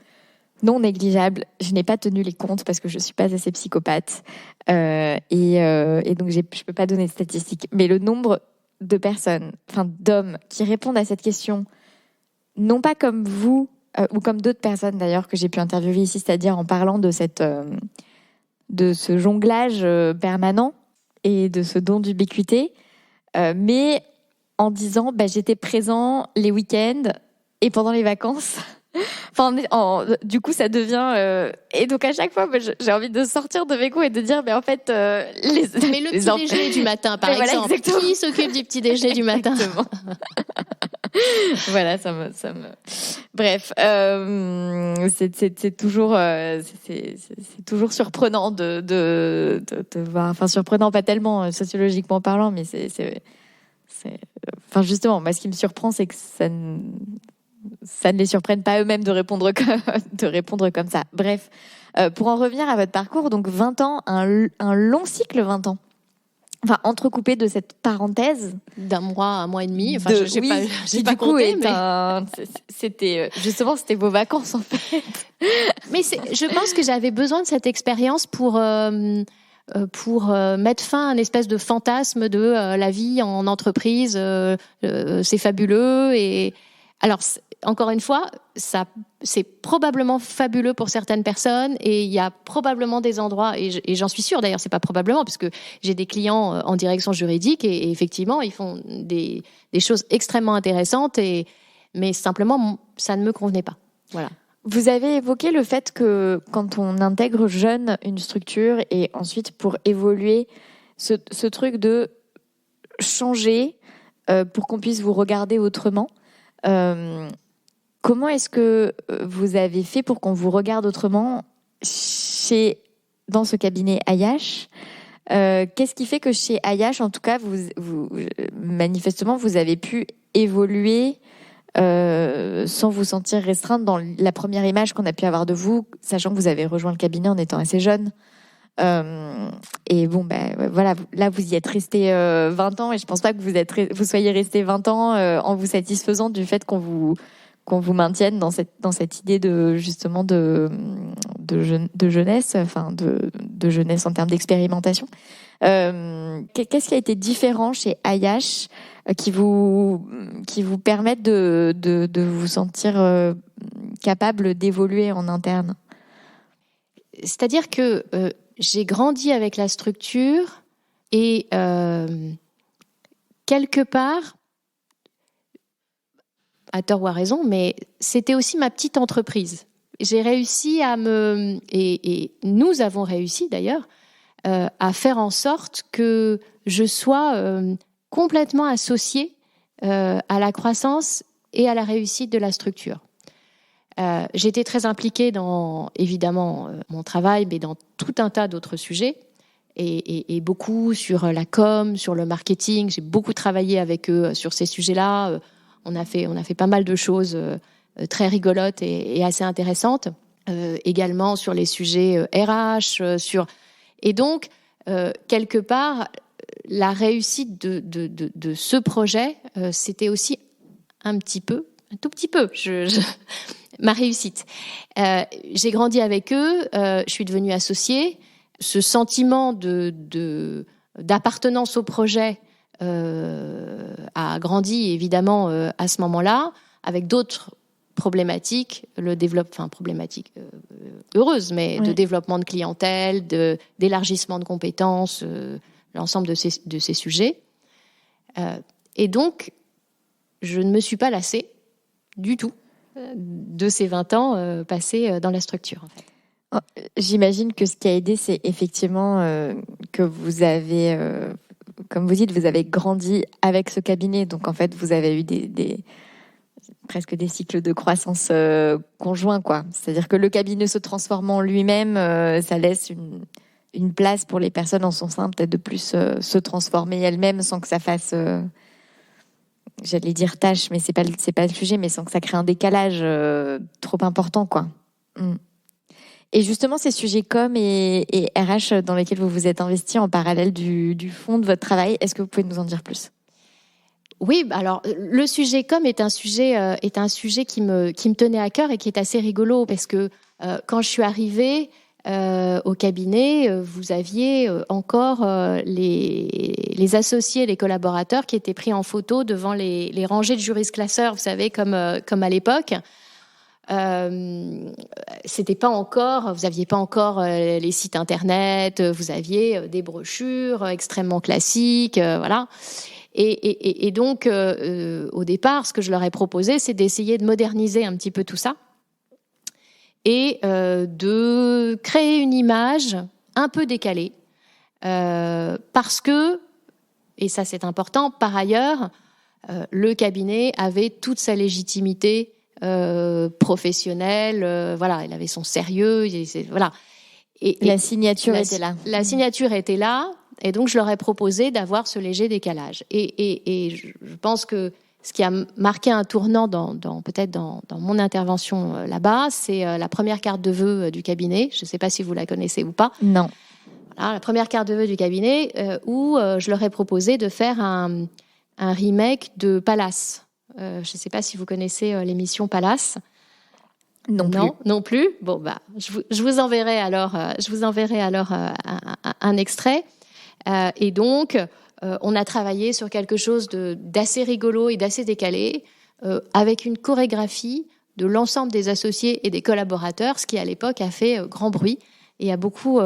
non négligeable. Je n'ai pas tenu les comptes parce que je suis pas assez psychopathe, et donc je peux pas donner de statistiques. Mais le nombre de personnes, d'hommes qui répondent à cette question, non pas comme vous ou comme d'autres personnes d'ailleurs que j'ai pu interviewer ici, c'est-à-dire en parlant de ce jonglage permanent et de ce don d'ubiquité, mais en disant j'étais présent les week-ends et pendant les vacances. Du coup, ça devient... Et donc, à chaque fois, j'ai envie de sortir de mes coups et de dire, mais en fait... Mais le petit déjeuner du matin, par exemple. Exactement. Qui s'occupe du petit déjeuner du matin ? Voilà, ça me... Bref, c'est toujours surprenant de voir... Enfin, surprenant, pas tellement sociologiquement parlant, mais Enfin, justement, moi, ce qui me surprend, c'est que ça ne les surprenne pas eux-mêmes de répondre comme ça. Bref, pour en revenir à votre parcours, donc 20 ans, un long cycle 20 ans. entrecoupé de cette parenthèse d'un mois, un mois et demi. Enfin, j'ai pas compté, mais c'était vos vacances en fait. Mais je pense que j'avais besoin de cette expérience pour mettre fin à une espèce de fantasme de la vie en entreprise, c'est fabuleux. Et alors, encore une fois, ça, c'est probablement fabuleux pour certaines personnes, et il y a probablement des endroits, et j'en suis sûre d'ailleurs, c'est pas probablement, parce que j'ai des clients en direction juridique, et effectivement, ils font des choses extrêmement intéressantes, mais simplement, ça ne me convenait pas. Voilà. Vous avez évoqué le fait que quand on intègre jeune une structure et ensuite pour évoluer, ce truc de changer pour qu'on puisse vous regarder autrement, comment est-ce que vous avez fait pour qu'on vous regarde autrement dans ce cabinet Ayache? Qu'est-ce qui fait que chez Ayache, en tout cas, vous manifestement, vous avez pu évoluer sans vous sentir restreinte dans la première image qu'on a pu avoir de vous, sachant que vous avez rejoint le cabinet en étant assez jeune. Et bon, voilà, là, vous y êtes resté 20 ans, et je pense pas que vous soyez resté 20 ans en vous satisfaisant du fait qu'on vous maintienne dans cette idée de justement de jeunesse, enfin de jeunesse en termes d'expérimentation. Qu'est-ce qui a été différent chez Ayache qui vous permettent de vous sentir capable d'évoluer en interne? C'est-à-dire que j'ai grandi avec la structure, et quelque part, à tort ou à raison, mais c'était aussi ma petite entreprise. J'ai réussi et nous avons réussi d'ailleurs, à faire en sorte que je sois complètement associée à la croissance et à la réussite de la structure. J'étais très impliquée dans, évidemment, mon travail, mais dans tout un tas d'autres sujets, et beaucoup sur la com, sur le marketing. J'ai beaucoup travaillé avec eux sur ces sujets-là. On a fait pas mal de choses très rigolotes et assez intéressantes. Également sur les sujets RH, et donc quelque part la réussite de ce projet, c'était aussi un tout petit peu ma réussite. J'ai grandi avec eux, je suis devenue associée. Ce sentiment d'appartenance au projet a grandi évidemment à ce moment-là, avec d'autres problématiques, problématiques heureuses, mais de développement de clientèle, d'élargissement de compétences, l'ensemble de ces sujets. Et donc, je ne me suis pas lassée du tout de ces 20 ans passés dans la structure, en fait. J'imagine que ce qui a aidé, c'est effectivement que vous avez, comme vous dites, vous avez grandi avec ce cabinet. Donc, en fait, vous avez eu presque des cycles de croissance conjoints, quoi. C'est-à-dire que le cabinet se transformant lui-même, ça laisse une place pour les personnes en son sein, peut-être de plus se transformer elles-mêmes sans que ça fasse... j'allais dire tâche, mais c'est pas le sujet, mais sans que ça crée un décalage trop important, quoi. Et justement, ces sujets com et RH dans lesquels vous vous êtes investi en parallèle du fond de votre travail, est-ce que vous pouvez nous en dire plus? Oui, alors le sujet com est un sujet qui me tenait à cœur et qui est assez rigolo, parce que quand je suis arrivée au cabinet, vous aviez encore les associés, les collaborateurs qui étaient pris en photo devant les rangées de jurisclasseurs, vous savez, comme à l'époque. C'était pas encore, vous aviez pas encore les sites internet, vous aviez des brochures extrêmement classiques, voilà. Et donc, au départ, ce que je leur ai proposé, c'est d'essayer de moderniser un petit peu tout ça et de créer une image un peu décalée, parce que, et ça c'est important, par ailleurs, le cabinet avait toute sa légitimité professionnelle, voilà, il avait son sérieux, voilà. Et la signature était là. La signature était là, et donc je leur ai proposé d'avoir ce léger décalage. Et je pense que ce qui a marqué un tournant peut-être dans mon intervention là-bas, c'est la première carte de vœux du cabinet. Je ne sais pas si vous la connaissez ou pas. Non. la première carte de vœux du cabinet où je leur ai proposé de faire un remake de Palace. Je ne sais pas si vous connaissez l'émission Palace. Non plus. Bon, je vous enverrai alors un extrait. Et donc, on a travaillé sur quelque chose d'assez rigolo et d'assez décalé, avec une chorégraphie de l'ensemble des associés et des collaborateurs, ce qui à l'époque a fait grand bruit et a beaucoup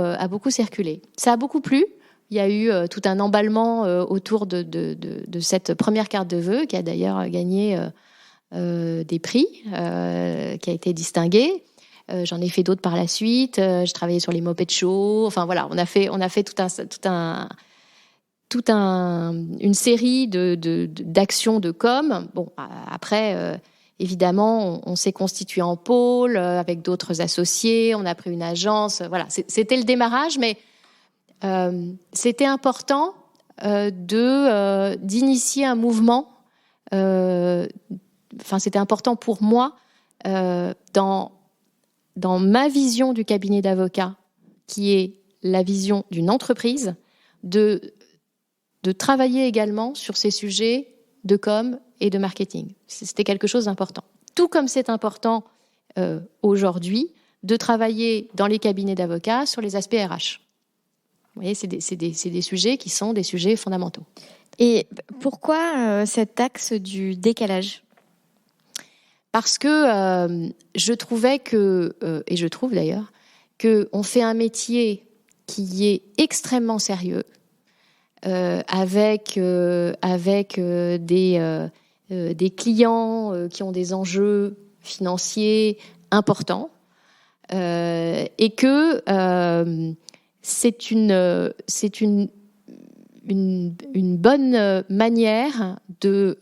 circulé. Ça a beaucoup plu. Il y a eu tout un emballement autour de cette première carte de vœux, qui a d'ailleurs gagné des prix, qui a été distinguée. J'en ai fait d'autres par la suite. J'ai travaillé sur les Muppet Show. Enfin voilà, on a fait une série d'actions de com. Bon, après, évidemment, on s'est constitué en pôle avec d'autres associés. On a pris une agence. Voilà, c'était le démarrage, mais c'était important d'initier un mouvement. C'était important pour moi dans ma vision du cabinet d'avocats, qui est la vision d'une entreprise, de travailler également sur ces sujets de com et de marketing. C'était quelque chose d'important. Tout comme c'est important aujourd'hui de travailler dans les cabinets d'avocats sur les aspects RH. Vous voyez, c'est des sujets qui sont des sujets fondamentaux. Et pourquoi cet axe du décalage ? Parce que je trouvais et je trouve d'ailleurs, qu'on fait un métier qui est extrêmement sérieux, avec des clients qui ont des enjeux financiers importants, et que c'est une bonne manière de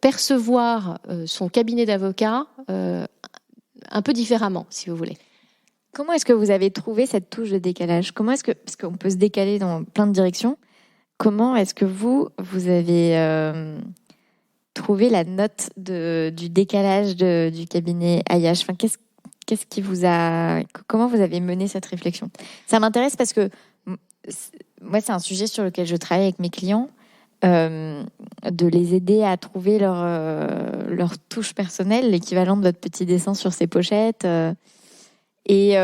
percevoir son cabinet d'avocat un peu différemment, si vous voulez. Comment est-ce que vous avez trouvé cette touche de décalage ? Parce qu'on peut se décaler dans plein de directions. Comment est-ce que vous avez trouvé la note du décalage du cabinet IH ? Enfin, qu'est-ce qui comment vous avez mené cette réflexion ? Ça m'intéresse parce que moi, c'est un sujet sur lequel je travaille avec mes clients, de les aider à trouver leur touche personnelle, l'équivalent de votre petit dessin sur ses pochettes. Et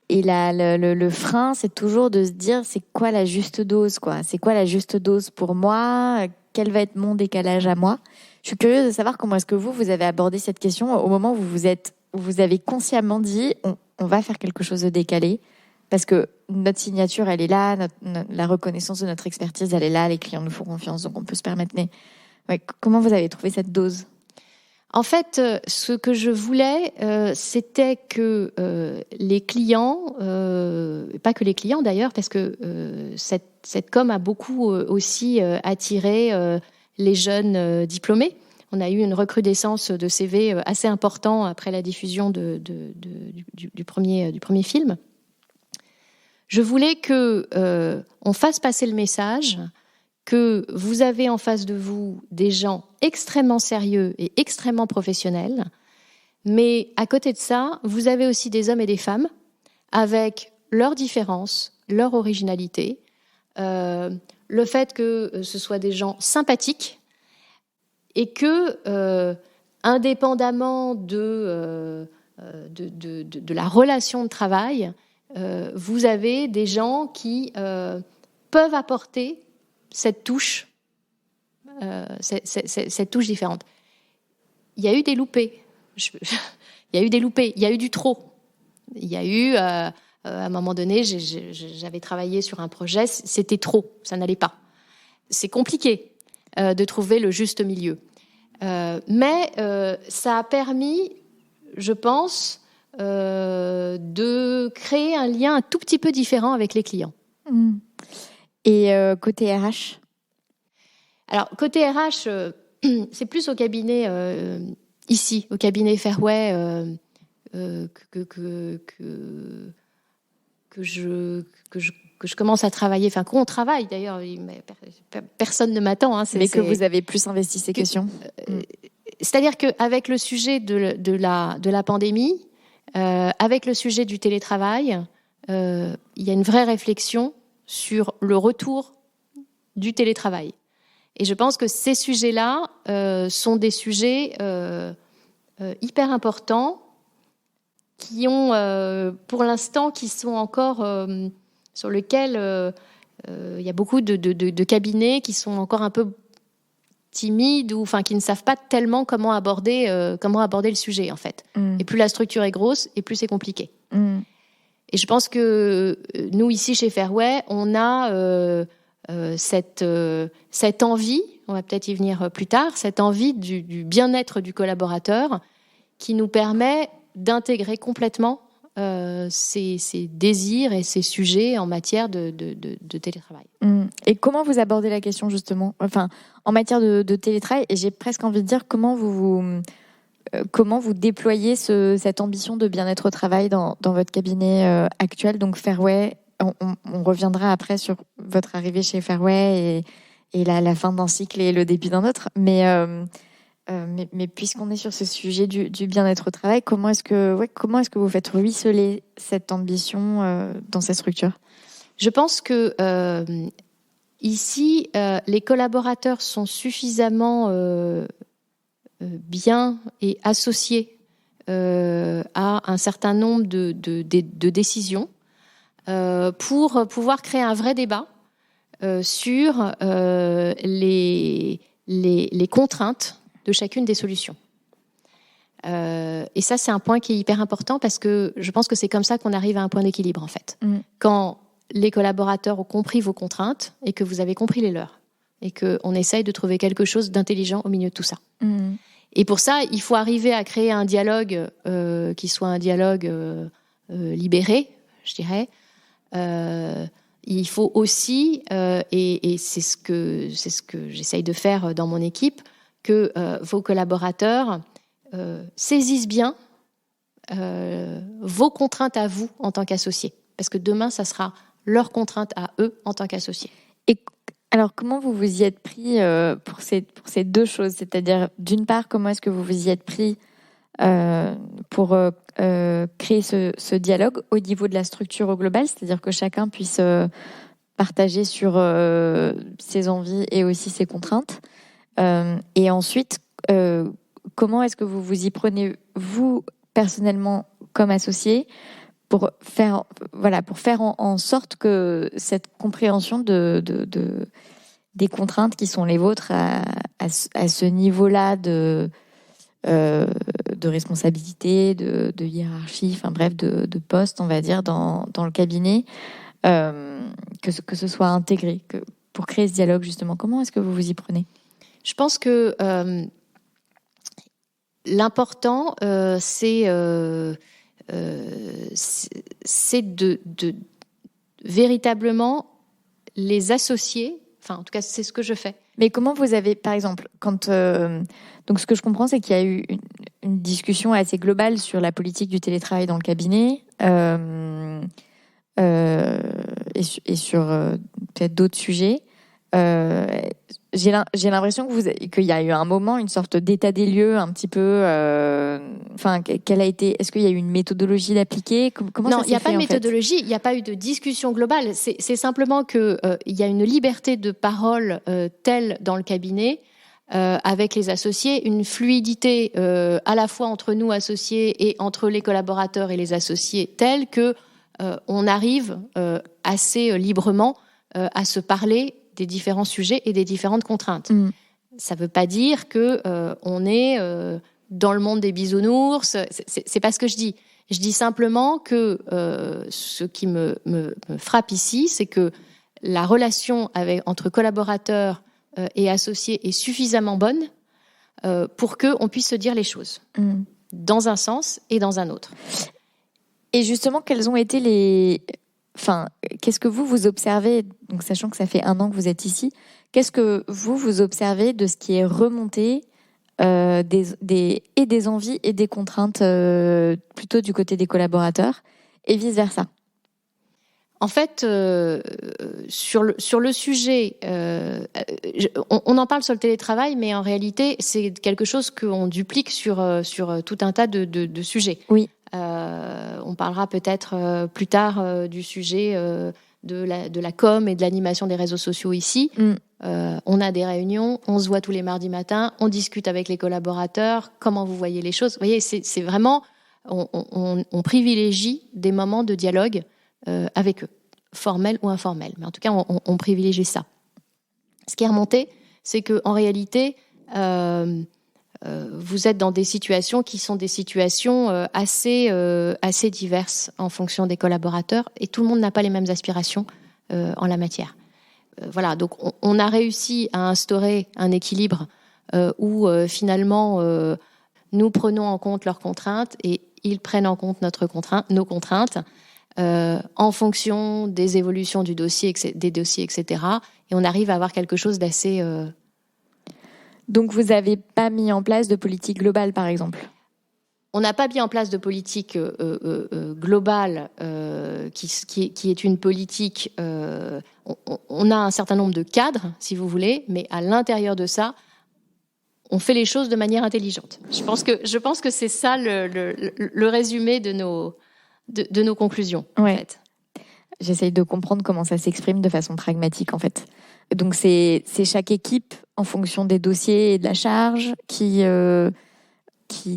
le frein, c'est toujours de se dire, c'est quoi la juste dose, quoi ? C'est quoi la juste dose pour moi ? Quel va être mon décalage à moi ? Je suis curieuse de savoir comment est-ce que vous avez abordé cette question au moment où vous avez consciemment dit, on va faire quelque chose de décalé, parce que notre signature, elle est là, la reconnaissance de notre expertise, elle est là, les clients nous font confiance, donc on peut se permettre. Mais comment vous avez trouvé cette dose ? En fait, ce que je voulais, c'était que les clients, pas que les clients d'ailleurs, parce que cette com a beaucoup aussi attiré les jeunes diplômés. On a eu une recrudescence de CV assez important après la diffusion du premier film. Je voulais qu'on fasse passer le message que vous avez en face de vous des gens extrêmement sérieux et extrêmement professionnels, mais à côté de ça, vous avez aussi des hommes et des femmes avec leurs différences, leur originalité, le fait que ce soit des gens sympathiques et que, indépendamment de la relation de travail, vous avez des gens qui peuvent apporter cette touche différente. Il y a eu des loupés. Il y a eu du trop. Il y a eu, à un moment donné, j'avais travaillé sur un projet, c'était trop, ça n'allait pas. C'est compliqué de trouver le juste milieu. Mais ça a permis, je pense, de créer un lien un tout petit peu différent avec les clients. Et côté RH ? Alors, côté RH, c'est plus au cabinet, ici, au cabinet Fairway, que je commence à travailler, enfin qu'on travaille d'ailleurs, personne ne m'attend. Mais que vous avez plus investi ces questions. C'est-à-dire qu'avec le sujet de la pandémie, avec le sujet du télétravail, il y a une vraie réflexion sur le retour du télétravail. Et je pense que ces sujets-là sont des sujets hyper importants qui ont, pour l'instant, qui sont encore sur lesquels il y a beaucoup de cabinets qui sont encore un peu timides ou qui ne savent pas tellement comment aborder le sujet, en fait. Et plus la structure est grosse, et plus c'est compliqué. Et je pense que nous, ici, chez Fairway, on a cette envie, on va peut-être y venir plus tard, cette envie du bien-être du collaborateur qui nous permet d'intégrer complètement ces désirs et ces sujets en matière de télétravail. Et comment vous abordez la question, justement, en matière de télétravail, et j'ai presque envie de dire comment vous déployez cette ambition de bien-être au travail dans votre cabinet actuel, donc Fairway. On reviendra après sur votre arrivée chez Fairway et la fin d'un cycle et le début d'un autre. Mais puisqu'on est sur ce sujet du bien-être au travail, comment est-ce que vous faites ruisseler cette ambition dans cette structure ? Je pense que ici, les collaborateurs sont suffisamment bien et associés à un certain nombre de décisions pour pouvoir créer un vrai débat sur les contraintes de chacune des solutions. Et ça, c'est un point qui est hyper important parce que je pense que c'est comme ça qu'on arrive à un point d'équilibre, en fait. Quand les collaborateurs ont compris vos contraintes et que vous avez compris les leurs et qu'on essaye de trouver quelque chose d'intelligent au milieu de tout ça. Et pour ça, il faut arriver à créer un dialogue qui soit un dialogue libéré, je dirais. Il faut aussi, et c'est ce que j'essaye de faire dans mon équipe, que vos collaborateurs saisissent bien vos contraintes à vous en tant qu'associés. Parce que demain, ça sera leurs contraintes à eux en tant qu'associés. Et alors, comment vous vous y êtes pris pour ces deux choses ? C'est-à-dire, d'une part, comment est-ce que vous vous y êtes pris pour créer ce dialogue au niveau de la structure au global, c'est-à-dire que chacun puisse partager sur ses envies et aussi ses contraintes. Et ensuite, comment est-ce que vous vous y prenez, vous, personnellement, comme associé, pour faire en sorte que cette compréhension des contraintes qui sont les vôtres à ce niveau-là de responsabilité, de hiérarchie, de poste, on va dire, dans le cabinet, que ce soit intégré, pour créer ce dialogue, justement. Comment est-ce que vous vous y prenez ? Je pense que l'important, c'est de véritablement les associer. En tout cas, c'est ce que je fais. Mais comment vous avez, par exemple, donc ce que je comprends, c'est qu'il y a eu une discussion assez globale sur la politique du télétravail dans le cabinet et sur peut-être d'autres sujets. J'ai l'impression qu'il y a eu un moment, une sorte d'état des lieux un petit peu. Quelle a été ? Est-ce qu'il y a eu une méthodologie d'appliquer ? Comment non, ça s'est fait ? Il n'y a pas de méthodologie. Il n'y a pas eu de discussion globale. C'est simplement que il y a une liberté de parole telle dans le cabinet. Avec les associés, une fluidité à la fois entre nous associés et entre les collaborateurs et les associés telle que on arrive assez librement à se parler des différents sujets et des différentes contraintes. Ça ne veut pas dire que on est dans le monde des bisounours. C'est pas ce que je dis. Je dis simplement que ce qui me frappe ici, c'est que la relation entre collaborateurs et associés est suffisamment bonne pour qu'on puisse se dire les choses dans un sens et dans un autre. Et justement, quels ont été qu'est-ce que vous observez, donc sachant que ça fait 1 an que vous êtes ici, qu'est-ce que vous observez de ce qui est remonté des envies et des contraintes plutôt du côté des collaborateurs et vice-versa ? En fait, sur le sujet, on en parle sur le télétravail, mais en réalité, c'est quelque chose qu'on duplique sur tout un tas de sujets. Oui. On parlera peut-être plus tard du sujet de la com et de l'animation des réseaux sociaux ici. On a des réunions, on se voit tous les mardis matins, on discute avec les collaborateurs, comment vous voyez les choses. Vous voyez, c'est vraiment, on privilégie des moments de dialogue avec eux, formels ou informels. Mais en tout cas, on privilégie ça. Ce qui est remonté, c'est qu'en réalité, vous êtes dans des situations qui sont des situations assez diverses en fonction des collaborateurs, et tout le monde n'a pas les mêmes aspirations en la matière. Voilà, donc on a réussi à instaurer un équilibre où finalement nous prenons en compte leurs contraintes et ils prennent en compte nos contraintes en fonction des évolutions des dossiers, etc. Et on arrive à avoir quelque chose d'assez... Donc vous n'avez pas mis en place de politique globale, par exemple ? On n'a pas mis en place de politique globale qui est une politique... on a un certain nombre de cadres, si vous voulez, mais à l'intérieur de ça, on fait les choses de manière intelligente. Je pense que c'est ça le résumé de nos conclusions. Ouais. En fait. J'essaye de comprendre comment ça s'exprime de façon pragmatique, en fait. Donc c'est chaque équipe, en fonction des dossiers et de la charge, qui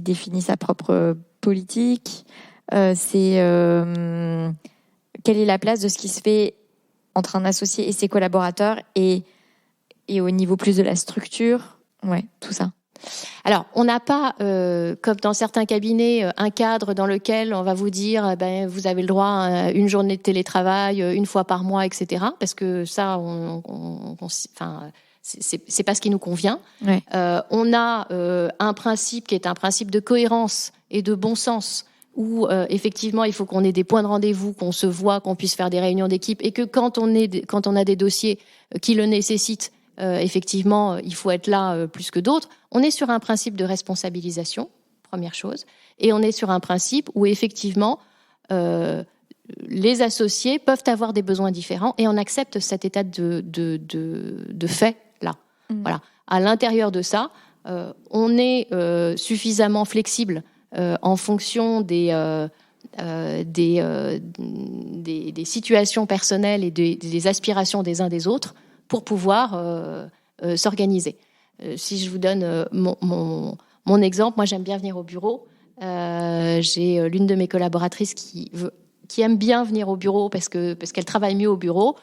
définit sa propre politique. Quelle est la place de ce qui se fait entre un associé et ses collaborateurs et au niveau plus de la structure, ouais, tout ça. Alors, on n'a pas, comme dans certains cabinets, un cadre dans lequel on va vous dire, vous avez le droit à une journée de télétravail, une fois par mois, etc. Parce que ça, c'est pas ce qui nous convient. Ouais. On a un principe qui est un principe de cohérence et de bon sens, où effectivement, il faut qu'on ait des points de rendez-vous, qu'on se voit, qu'on puisse faire des réunions d'équipe, et que quand on a des dossiers qui le nécessitent, effectivement, il faut être là plus que d'autres. On est sur un principe de responsabilisation, première chose, et on est sur un principe où effectivement, les associés peuvent avoir des besoins différents, et on accepte cet état de fait là. Voilà. À l'intérieur de ça, on est suffisamment flexible en fonction des situations personnelles et des aspirations des uns des autres pour pouvoir s'organiser. Si je vous donne mon exemple, moi j'aime bien venir au bureau. J'ai l'une de mes collaboratrices qui aime bien venir au bureau parce qu'elle travaille mieux au bureau.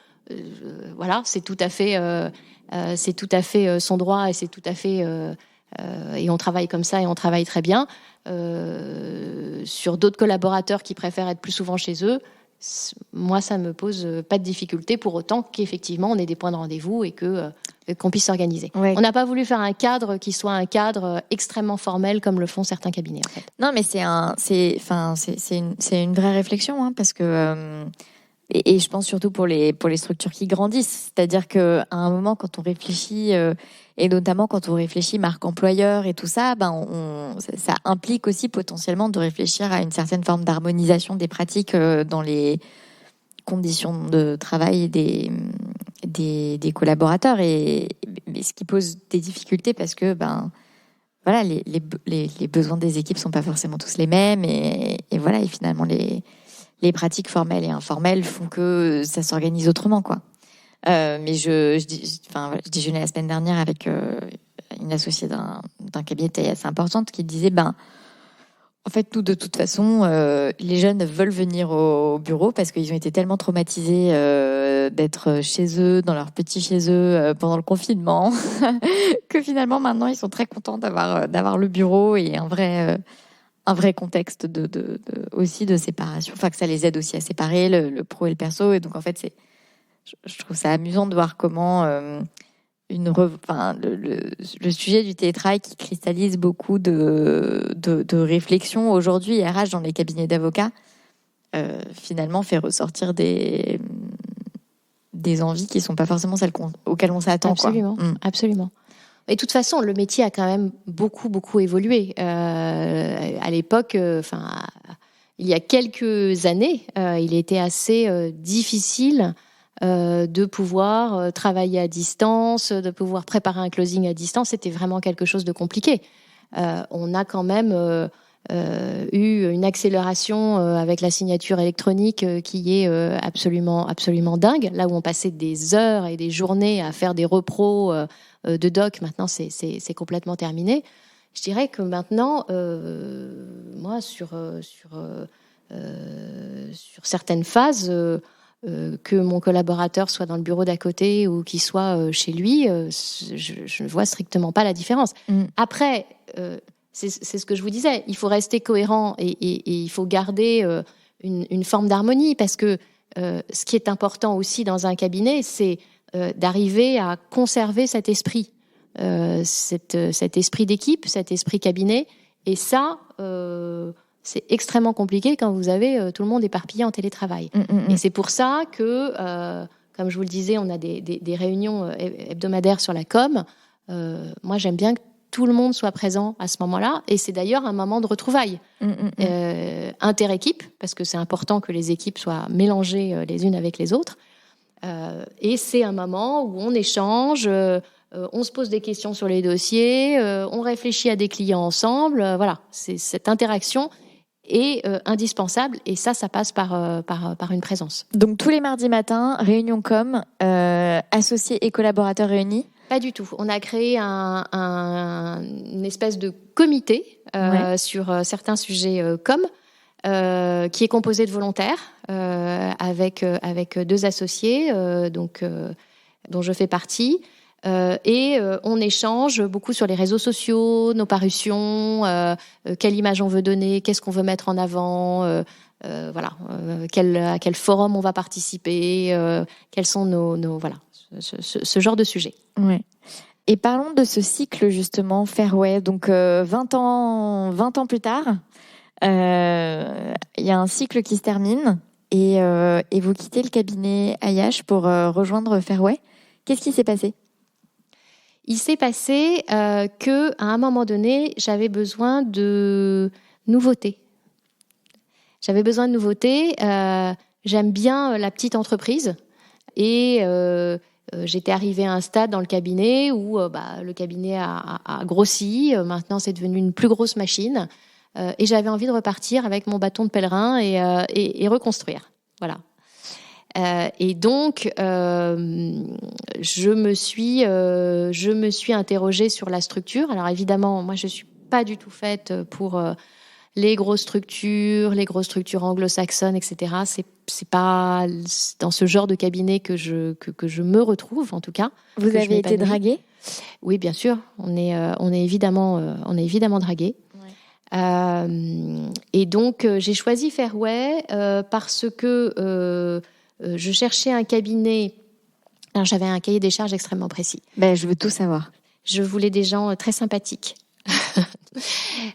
Voilà, c'est tout à fait son droit, et c'est tout à fait et on travaille comme ça et on travaille très bien. Sur d'autres collaborateurs qui préfèrent être plus souvent chez eux, moi ça me pose pas de difficulté, pour autant qu'effectivement on ait des points de rendez-vous et qu'on puisse s'organiser. Ouais. On n'a pas voulu faire un cadre qui soit un cadre extrêmement formel comme le font certains cabinets, en fait. Non, mais c'est une vraie réflexion, hein, parce que et je pense surtout pour les structures qui grandissent, c'est-à-dire que à un moment, quand on réfléchit et notamment quand on réfléchit marque employeur et tout ça, ça implique aussi potentiellement de réfléchir à une certaine forme d'harmonisation des pratiques dans les conditions de travail des collaborateurs, mais ce qui pose des difficultés parce que voilà, les besoins des équipes sont pas forcément tous les mêmes, et voilà, et finalement les pratiques formelles et informelles font que ça s'organise autrement, quoi. Mais je déjeunais la semaine dernière avec une associée d'un cabinet de taille assez importante qui disait, en fait, nous, de toute façon, les jeunes veulent venir au bureau parce qu'ils ont été tellement traumatisés d'être chez eux, dans leur petit chez eux, pendant le confinement, que finalement, maintenant, ils sont très contents d'avoir le bureau et un vrai contexte aussi de séparation. Enfin, que ça les aide aussi à séparer le pro et le perso. Et donc, en fait, je trouve ça amusant de voir comment le sujet du télétravail qui cristallise beaucoup de réflexions aujourd'hui RH dans les cabinets d'avocats finalement fait ressortir des envies qui ne sont pas forcément celles auxquelles on s'attend. Absolument, absolument. Et de toute façon, le métier a quand même beaucoup, beaucoup évolué. À l'époque, il y a quelques années, il était assez difficile de pouvoir travailler à distance, de pouvoir préparer un closing à distance. C'était vraiment quelque chose de compliqué. On a quand même eu une accélération avec la signature électronique qui est absolument dingue. Là où on passait des heures et des journées à faire des repros de doc, maintenant c'est complètement terminé. Je dirais que maintenant, moi, sur certaines phases, que mon collaborateur soit dans le bureau d'à côté ou qu'il soit chez lui, je ne vois strictement pas la différence. Après, c'est ce que je vous disais, il faut rester cohérent et il faut garder une forme d'harmonie, parce que ce qui est important aussi dans un cabinet, c'est d'arriver à conserver cet esprit. Cet esprit d'équipe, cet esprit cabinet. Et ça, c'est extrêmement compliqué quand vous avez tout le monde éparpillé en télétravail. Et c'est pour ça que, comme je vous le disais, on a des réunions hebdomadaires sur la com. Moi, j'aime bien que tout le monde soit présent à ce moment-là. Et c'est d'ailleurs un moment de retrouvailles inter-équipe, parce que c'est important que les équipes soient mélangées les unes avec les autres. Et c'est un moment où on échange... on se pose des questions sur les dossiers, on réfléchit à des clients ensemble. Voilà, cette interaction est indispensable, et ça passe par une présence. Donc tous les mardis matins, réunion com, associés et collaborateurs réunis? Pas du tout. On a créé une espèce de comité sur certains sujets com, qui est composé de volontaires, avec 2 associés, dont je fais partie. Et on échange beaucoup sur les réseaux sociaux, nos parutions, quelle image on veut donner, qu'est-ce qu'on veut mettre en avant, à quel forum on va participer, quels sont nos voilà, ce genre de sujets. Ouais. Et parlons de ce cycle justement Fairway. Donc 20 ans plus tard, il y a un cycle qui se termine et vous quittez le cabinet Ayache pour rejoindre Fairway. Qu'est-ce qui s'est passé ? Il s'est passé qu'à un moment donné, j'avais besoin de nouveautés. J'avais besoin de nouveautés. J'aime bien la petite entreprise. Et j'étais arrivée à un stade dans le cabinet où le cabinet a grossi. Maintenant, c'est devenu une plus grosse machine. Et j'avais envie de repartir avec mon bâton de pèlerin et reconstruire. Voilà. Et donc, je me suis interrogée sur la structure. Alors évidemment, moi, je suis pas du tout faite pour les grosses structures anglo-saxonnes, etc. C'est pas dans ce genre de cabinet que je me retrouve, en tout cas. Vous avez été draguée ? Oui, bien sûr. On est évidemment draguée. Ouais. Et donc, j'ai choisi Fairway parce que je cherchais un cabinet. Alors, j'avais un cahier des charges extrêmement précis. Je veux tout savoir. Je voulais des gens très sympathiques.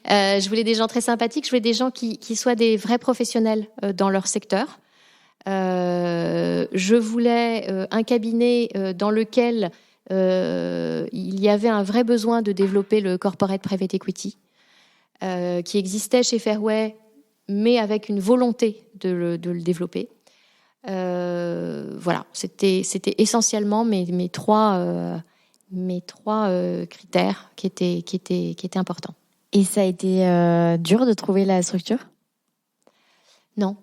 Je voulais des gens qui soient des vrais professionnels dans leur secteur. Je voulais un cabinet dans lequel il y avait un vrai besoin de développer le corporate private equity, qui existait chez Fairway, mais avec une volonté de le développer. Voilà, c'était essentiellement mes trois critères qui étaient importants. Et ça a été dur de trouver la structure ? Non.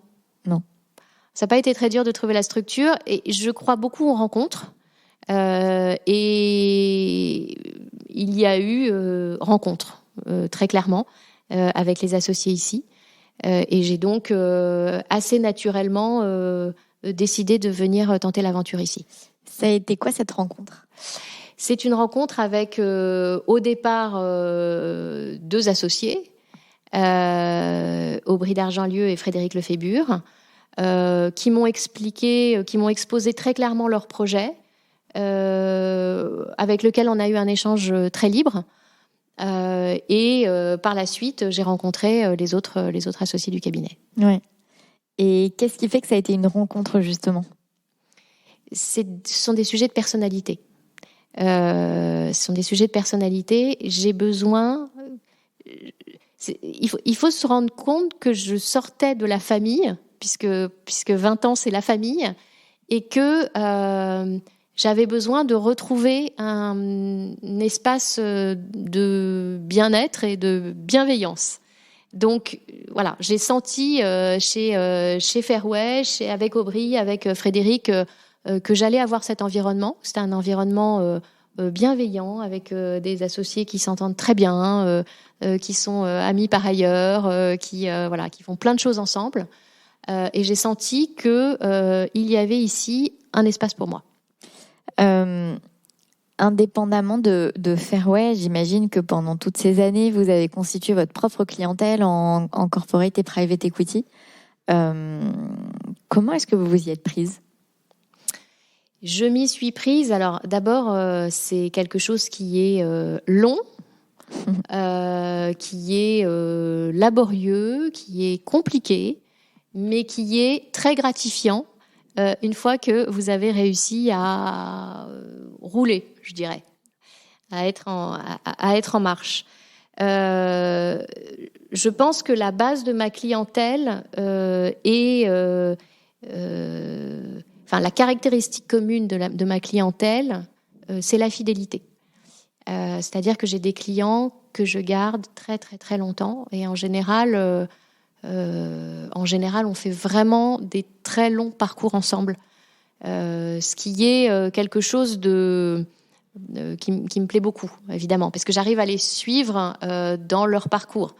Ça n'a pas été très dur de trouver la structure, et je crois beaucoup aux rencontres. Et il y a eu rencontre, très clairement, avec les associés ici. Et j'ai donc assez naturellement décidé de venir tenter l'aventure ici. Ça a été quoi cette rencontre ? C'est une rencontre avec, au départ, 2 associés, Aubry d'Argentlieu et Frédéric Lefébure, qui m'ont exposé très clairement leur projet, avec lequel on a eu un échange très libre. Et par la suite, j'ai rencontré les autres associés du cabinet. Ouais. Et qu'est-ce qui fait que ça a été une rencontre, justement ? Ce sont des sujets de personnalité. J'ai besoin... Il faut se rendre compte que je sortais de la famille, puisque 20 ans, c'est la famille, et que j'avais besoin de retrouver un espace de bien-être et de bienveillance. Donc voilà, j'ai senti chez Fairway, avec Aubry, avec Frédéric, que j'allais avoir cet environnement. C'était un environnement bienveillant, avec des associés qui s'entendent très bien, qui sont amis par ailleurs, qui font plein de choses ensemble. Et j'ai senti que il y avait ici un espace pour moi. Indépendamment de Fairway, j'imagine que pendant toutes ces années, vous avez constitué votre propre clientèle en corporate et private equity. Comment est-ce que vous vous y êtes prise ? Je m'y suis prise. Alors d'abord, c'est quelque chose qui est long, qui est laborieux, qui est compliqué, mais qui est très gratifiant une fois que vous avez réussi à rouler, je dirais, à être en marche. Je pense que la base de ma clientèle est... la caractéristique commune de ma clientèle, c'est la fidélité. C'est-à-dire que j'ai des clients que je garde très, très, très longtemps. Et en général, on fait vraiment des très longs parcours ensemble. Ce qui est quelque chose qui me plaît beaucoup, évidemment, parce que j'arrive à les suivre dans leur parcours.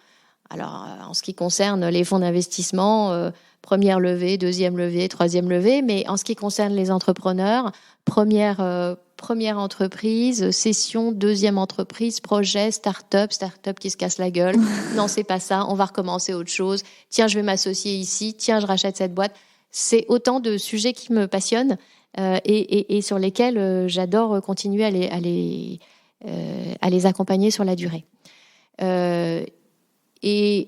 Alors, en ce qui concerne les fonds d'investissement, première levée, deuxième levée, troisième levée, mais en ce qui concerne les entrepreneurs, première entreprise, session, deuxième entreprise, projet, start-up qui se casse la gueule. Non, c'est pas ça, on va recommencer autre chose. Tiens, je vais m'associer ici. Tiens, je rachète cette boîte. C'est autant de sujets qui me passionnent et sur lesquels j'adore continuer à les accompagner sur la durée. Il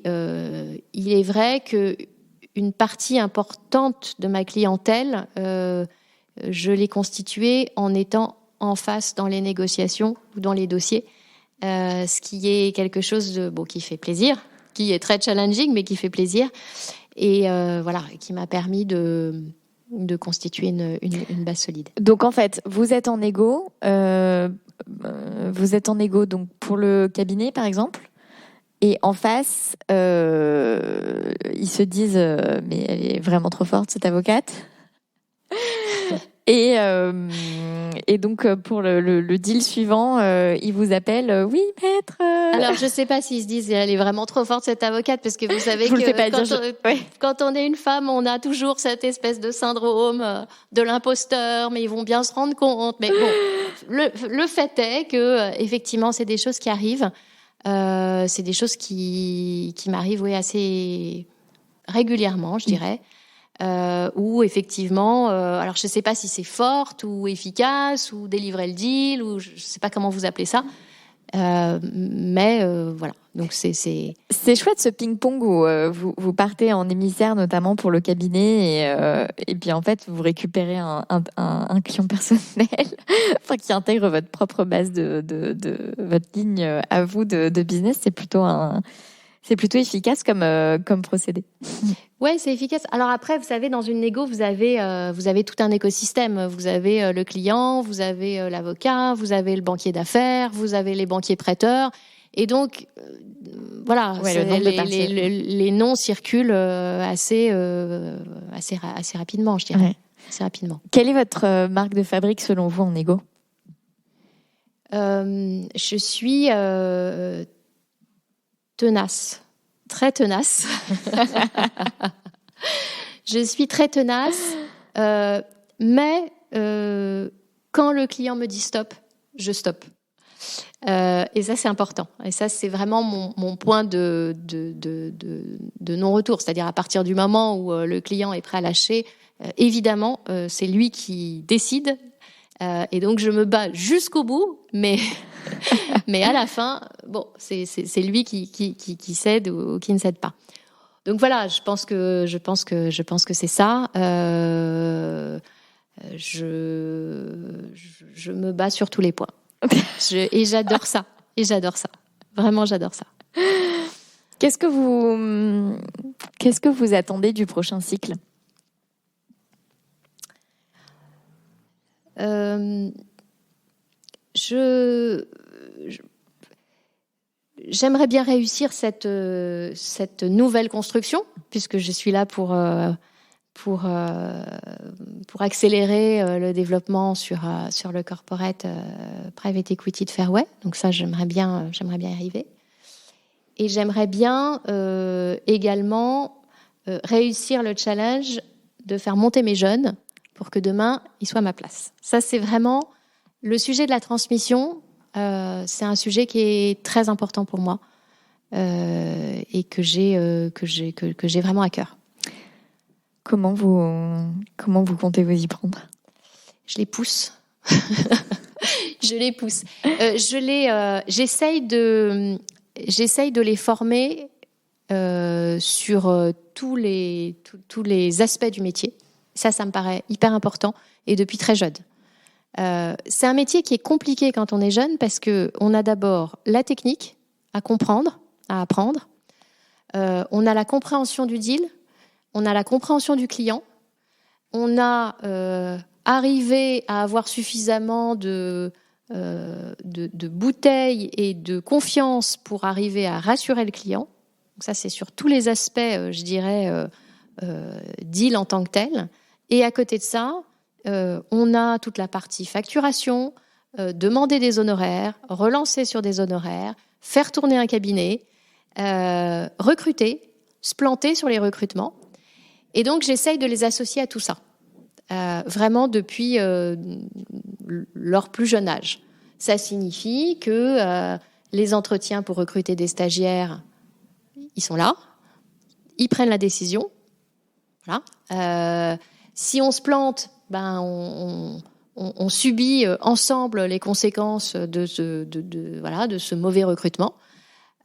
est vrai qu'une partie importante de ma clientèle, je l'ai constituée en étant en face dans les négociations ou dans les dossiers, ce qui est quelque chose qui fait plaisir, qui est très challenging, mais qui fait plaisir, et qui m'a permis de constituer une base solide. Donc en fait, vous êtes en négo donc pour le cabinet par exemple. Et en face, ils se disent mais elle est vraiment trop forte cette avocate. Et donc pour le deal suivant, ils vous appellent oui maître. Alors je sais pas s'ils se disent elle est vraiment trop forte cette avocate, parce que vous savez quand on est une femme, on a toujours cette espèce de syndrome de l'imposteur, mais ils vont bien se rendre compte. Mais bon, le fait est que effectivement c'est des choses qui arrivent. C'est des choses qui m'arrivent assez régulièrement, je dirais, où effectivement, alors je ne sais pas si c'est forte ou efficace ou délivrer le deal, ou je ne sais pas comment vous appelez ça, mais voilà. Donc c'est chouette ce ping-pong où vous partez en émissaire notamment pour le cabinet et puis en fait vous récupérez un client personnel qui intègre votre propre base de votre ligne à vous de business. C'est plutôt efficace comme procédé. Ouais, c'est efficace. Alors après, vous savez, dans une négo, vous avez tout un écosystème. Vous avez le client, vous avez l'avocat, vous avez le banquier d'affaires, vous avez les banquiers prêteurs. Et donc, voilà, les noms circulent assez rapidement, je dirais. Ouais. Assez rapidement. Quelle est votre marque de fabrique selon vous en négo ? Je suis tenace, très tenace. Je suis très tenace, mais quand le client me dit stop, je stoppe. Et ça, c'est important. Et ça, c'est vraiment mon point de non-retour. C'est-à-dire à partir du moment où le client est prêt à lâcher, évidemment, c'est lui qui décide. Et donc, je me bats jusqu'au bout, mais à la fin, bon, c'est lui qui cède ou qui ne cède pas. Donc voilà, je pense que c'est ça. Je me bats sur tous les points. Et j'adore ça. Vraiment, j'adore ça. Qu'est-ce que vous attendez du prochain cycle ? j'aimerais bien réussir cette nouvelle construction, puisque je suis là pour accélérer le développement sur le corporate private equity de Fairway. Donc ça, j'aimerais bien y arriver. Et j'aimerais bien également réussir le challenge de faire monter mes jeunes pour que demain, ils soient à ma place. Ça, c'est vraiment le sujet de la transmission. C'est un sujet qui est très important pour moi et que j'ai vraiment à cœur. Comment vous comptez vous y prendre ? Je les pousse. J'essaye de les former sur tous les aspects du métier. Ça me paraît hyper important et depuis très jeune. C'est un métier qui est compliqué quand on est jeune parce qu'on a d'abord la technique à comprendre, à apprendre. On a la compréhension du deal, on a la compréhension du client, on a arrivé à avoir suffisamment de bouteilles et de confiance pour arriver à rassurer le client. Donc ça, c'est sur tous les aspects, je dirais, deal en tant que tel. Et à côté de ça, on a toute la partie facturation, demander des honoraires, relancer sur des honoraires, faire tourner un cabinet, recruter, se planter sur les recrutements. Et donc, j'essaye de les associer à tout ça, vraiment depuis leur plus jeune âge. Ça signifie que les entretiens pour recruter des stagiaires, ils sont là, ils prennent la décision. Voilà. Si on se plante, on subit ensemble les conséquences de ce mauvais recrutement.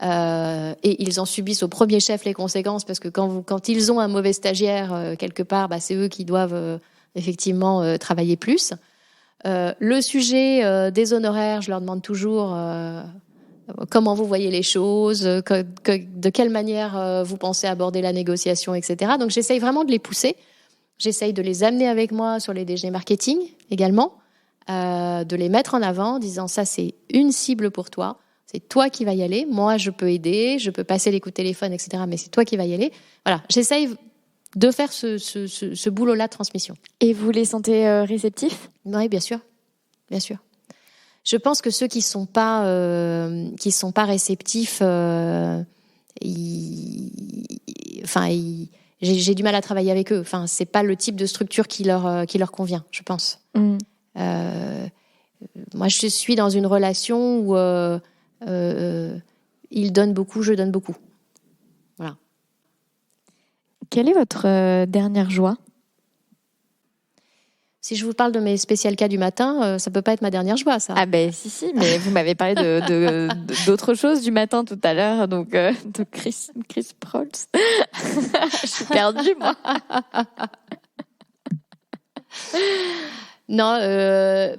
Et ils en subissent au premier chef les conséquences parce que quand ils ont un mauvais stagiaire quelque part, c'est eux qui doivent effectivement travailler plus. Le sujet des honoraires, je leur demande toujours comment vous voyez les choses, de quelle manière vous pensez aborder la négociation, etc. Donc j'essaye vraiment de les pousser. J'essaye de les amener avec moi sur les DG marketing également, de les mettre en avant en disant ça c'est une cible pour toi, c'est toi qui vas y aller, moi je peux aider, je peux passer les coups de téléphone, etc. Mais c'est toi qui vas y aller. Voilà, j'essaye de faire ce boulot-là de transmission. Et vous les sentez réceptifs ? Oui, bien sûr, bien sûr. Je pense que ceux qui sont pas réceptifs, j'ai du mal à travailler avec eux. Enfin, c'est pas le type de structure qui leur convient, je pense. Moi, je suis dans une relation où ils donnent beaucoup, je donne beaucoup. Voilà. Quelle est votre dernière joie ? Si je vous parle de mes spécial cas du matin, ça peut pas être ma dernière joie, ça. Ah si, mais vous m'avez parlé d'autres choses du matin tout à l'heure, donc de Chris Prols. Je suis perdue, moi. Non,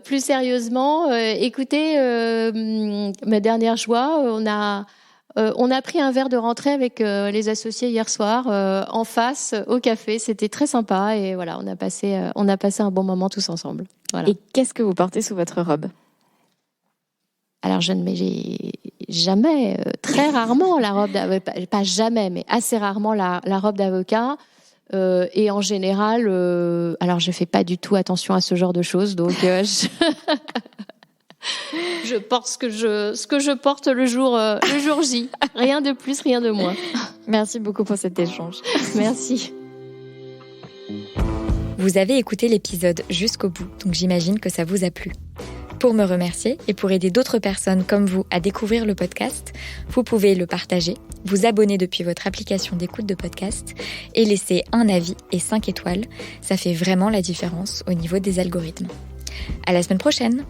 plus sérieusement, écoutez, ma dernière joie, on a pris un verre de rentrée avec les associés hier soir en face au café. C'était très sympa et voilà, on a passé un bon moment tous ensemble. Voilà. Et qu'est-ce que vous portez sous votre robe ? Alors je ne mets jamais, très rarement la robe d'avocat, pas jamais, mais assez rarement la robe d'avocat. Et en général, alors je fais pas du tout attention à ce genre de choses, donc je porte ce que je porte le jour J. Rien de plus, rien de moins. Merci beaucoup pour cet échange. Merci. Vous avez écouté l'épisode jusqu'au bout, donc j'imagine que ça vous a plu. Pour me remercier et pour aider d'autres personnes comme vous à découvrir le podcast, vous pouvez le partager, vous abonner depuis votre application d'écoute de podcast et laisser un avis et 5 étoiles. Ça fait vraiment la différence au niveau des algorithmes. À la semaine prochaine!